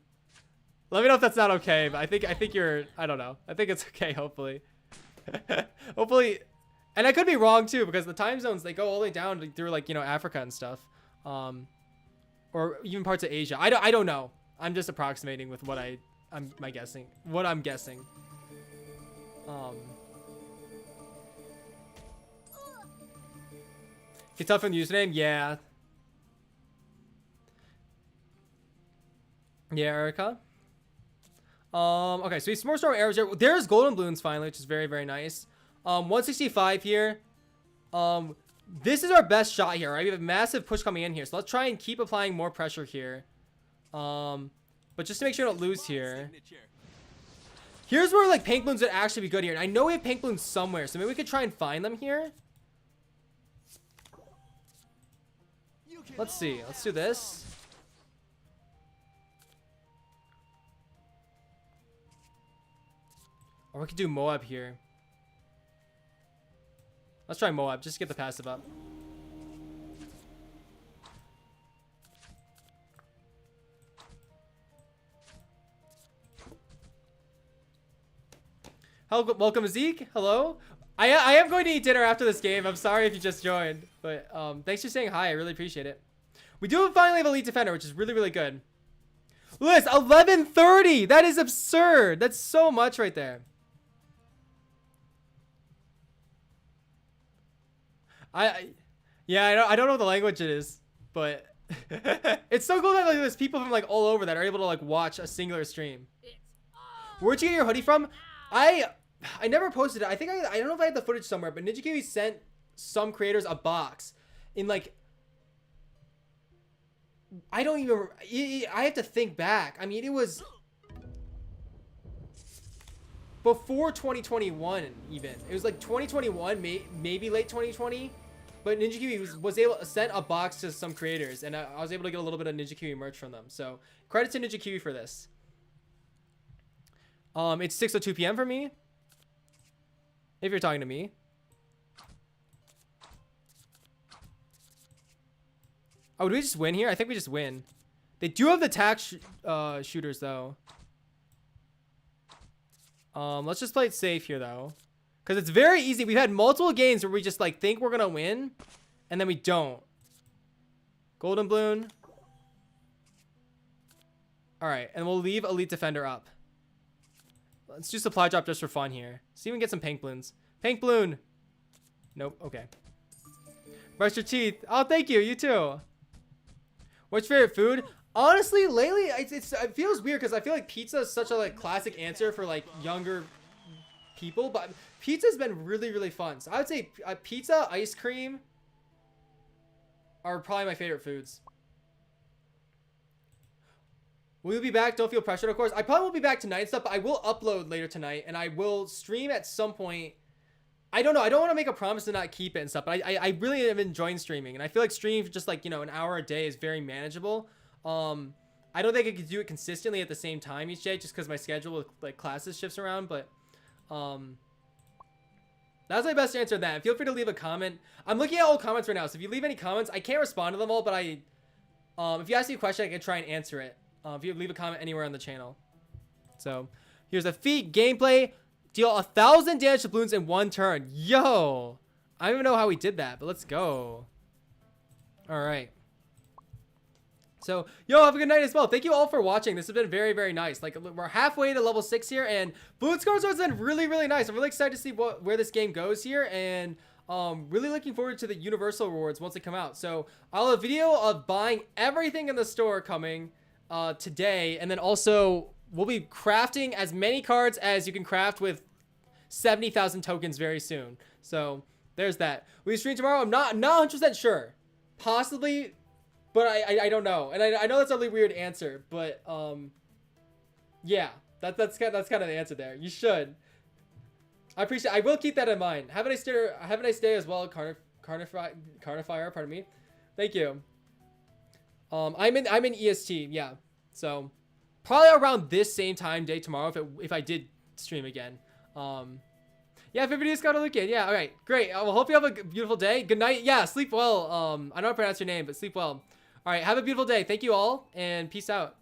Let me know if that's not okay, but I think you're... I don't know. I think it's okay, hopefully. Hopefully... And I could be wrong, too, because the time zones, they go all the way down through, like, you know, Africa and stuff. Or even parts of Asia. I don't know. I'm just approximating with what I'm guessing. What I'm guessing. Get tough from the username? Yeah. Yeah, Erica. Okay, so we have some more storm arrows here. There's golden balloons finally, which is very, very nice. 165 here. This is our best shot here, right? We have a massive push coming in here. So let's try and keep applying more pressure here. But just to make sure we don't lose here. Here's where like pink balloons would actually be good here. And I know we have pink balloons somewhere, so maybe we could try and find them here. Let's see. Let's do this. Or we could do Moab here. Let's try Moab, just to get the passive up. Hello, welcome Zeke. Hello. I am going to eat dinner after this game. I'm sorry if you just joined, but thanks for saying hi. I really appreciate it. We do finally have Elite Defender, which is really, really good. Liz, 1130. That is absurd. That's so much right there. Yeah, I don't know what the language it is, but it's so cool that like, there's people from like all over that are able to like watch a singular stream. Where'd you get your hoodie from? I never posted it. I think I don't know if I had the footage somewhere, but Ninja Kiwi sent some creators a box in like, I don't even, I have to think back. I mean, it was before 2021 even. It was like 2021, maybe late 2020. But Ninja Kiwi was able to send a box to some creators, and I was able to get a little bit of Ninja Kiwi merch from them. So credit to Ninja Kiwi for this. It's 6:02 p.m. for me. If you're talking to me. Oh, do we just win here? I think we just win. They do have the tax shooters though. Let's just play it safe here though, because it's very easy. We've had multiple games where we just like think we're gonna win, and then we don't. Golden Bloon. All right, and we'll leave Elite Defender up. Let's do supply drop just for fun here. See if we can get some pink balloons. Pink balloon. Nope. Okay. Brush your teeth. Oh, thank you. You too. What's your favorite food? Honestly, lately, it feels weird because I feel like pizza is such a like classic answer for like younger people, but pizza's been really, really fun. So I would say pizza, ice cream are probably my favorite foods. Will you be back? Don't feel pressured, of course. I probably won't be back tonight and stuff, but I will upload later tonight, and I will stream at some point. I don't know. I don't want to make a promise to not keep it and stuff, but I really am enjoying streaming, and I feel like streaming for just like, you know, an hour a day is very manageable. I don't think I could do it consistently at the same time each day just because my schedule with like classes shifts around, but that's my best answer to that. Feel free to leave a comment. I'm looking at all comments right now, so if you leave any comments, I can't respond to them all, but if you ask me a question, I can try and answer it. If you leave a comment anywhere on the channel. So here's a feat gameplay. Deal 1,000 damage to balloons in 1 turn. Yo, I don't even know how we did that, but let's go. All right. So, yo, have a good night as well. Thank you all for watching. This has been very, very nice. Like, we're halfway to level 6 here, and Bloons Card Storm has been really, really nice. I'm really excited to see where this game goes here, and really looking forward to the universal rewards once they come out. So, I'll have a video of buying everything in the store coming today, and then also we'll be crafting as many cards as you can craft with 70,000 tokens very soon. So, there's that. Will you stream tomorrow? I'm not 100% sure. Possibly. But I don't know, and I know that's a really weird answer, but yeah, that's kind of the answer there. You should. I appreciate. I will keep that in mind. Have a nice day as well, Carnifier. Pardon me. Thank you. I'm in EST. Yeah. So probably around this same time day tomorrow if I did stream again. Yeah, if everybody's got Alukian. Yeah. All right. Great. Well, hope you have a beautiful day. Good night. Yeah. Sleep well. I don't know how to pronounce your name, but sleep well. All right, have a beautiful day. Thank you all, and peace out.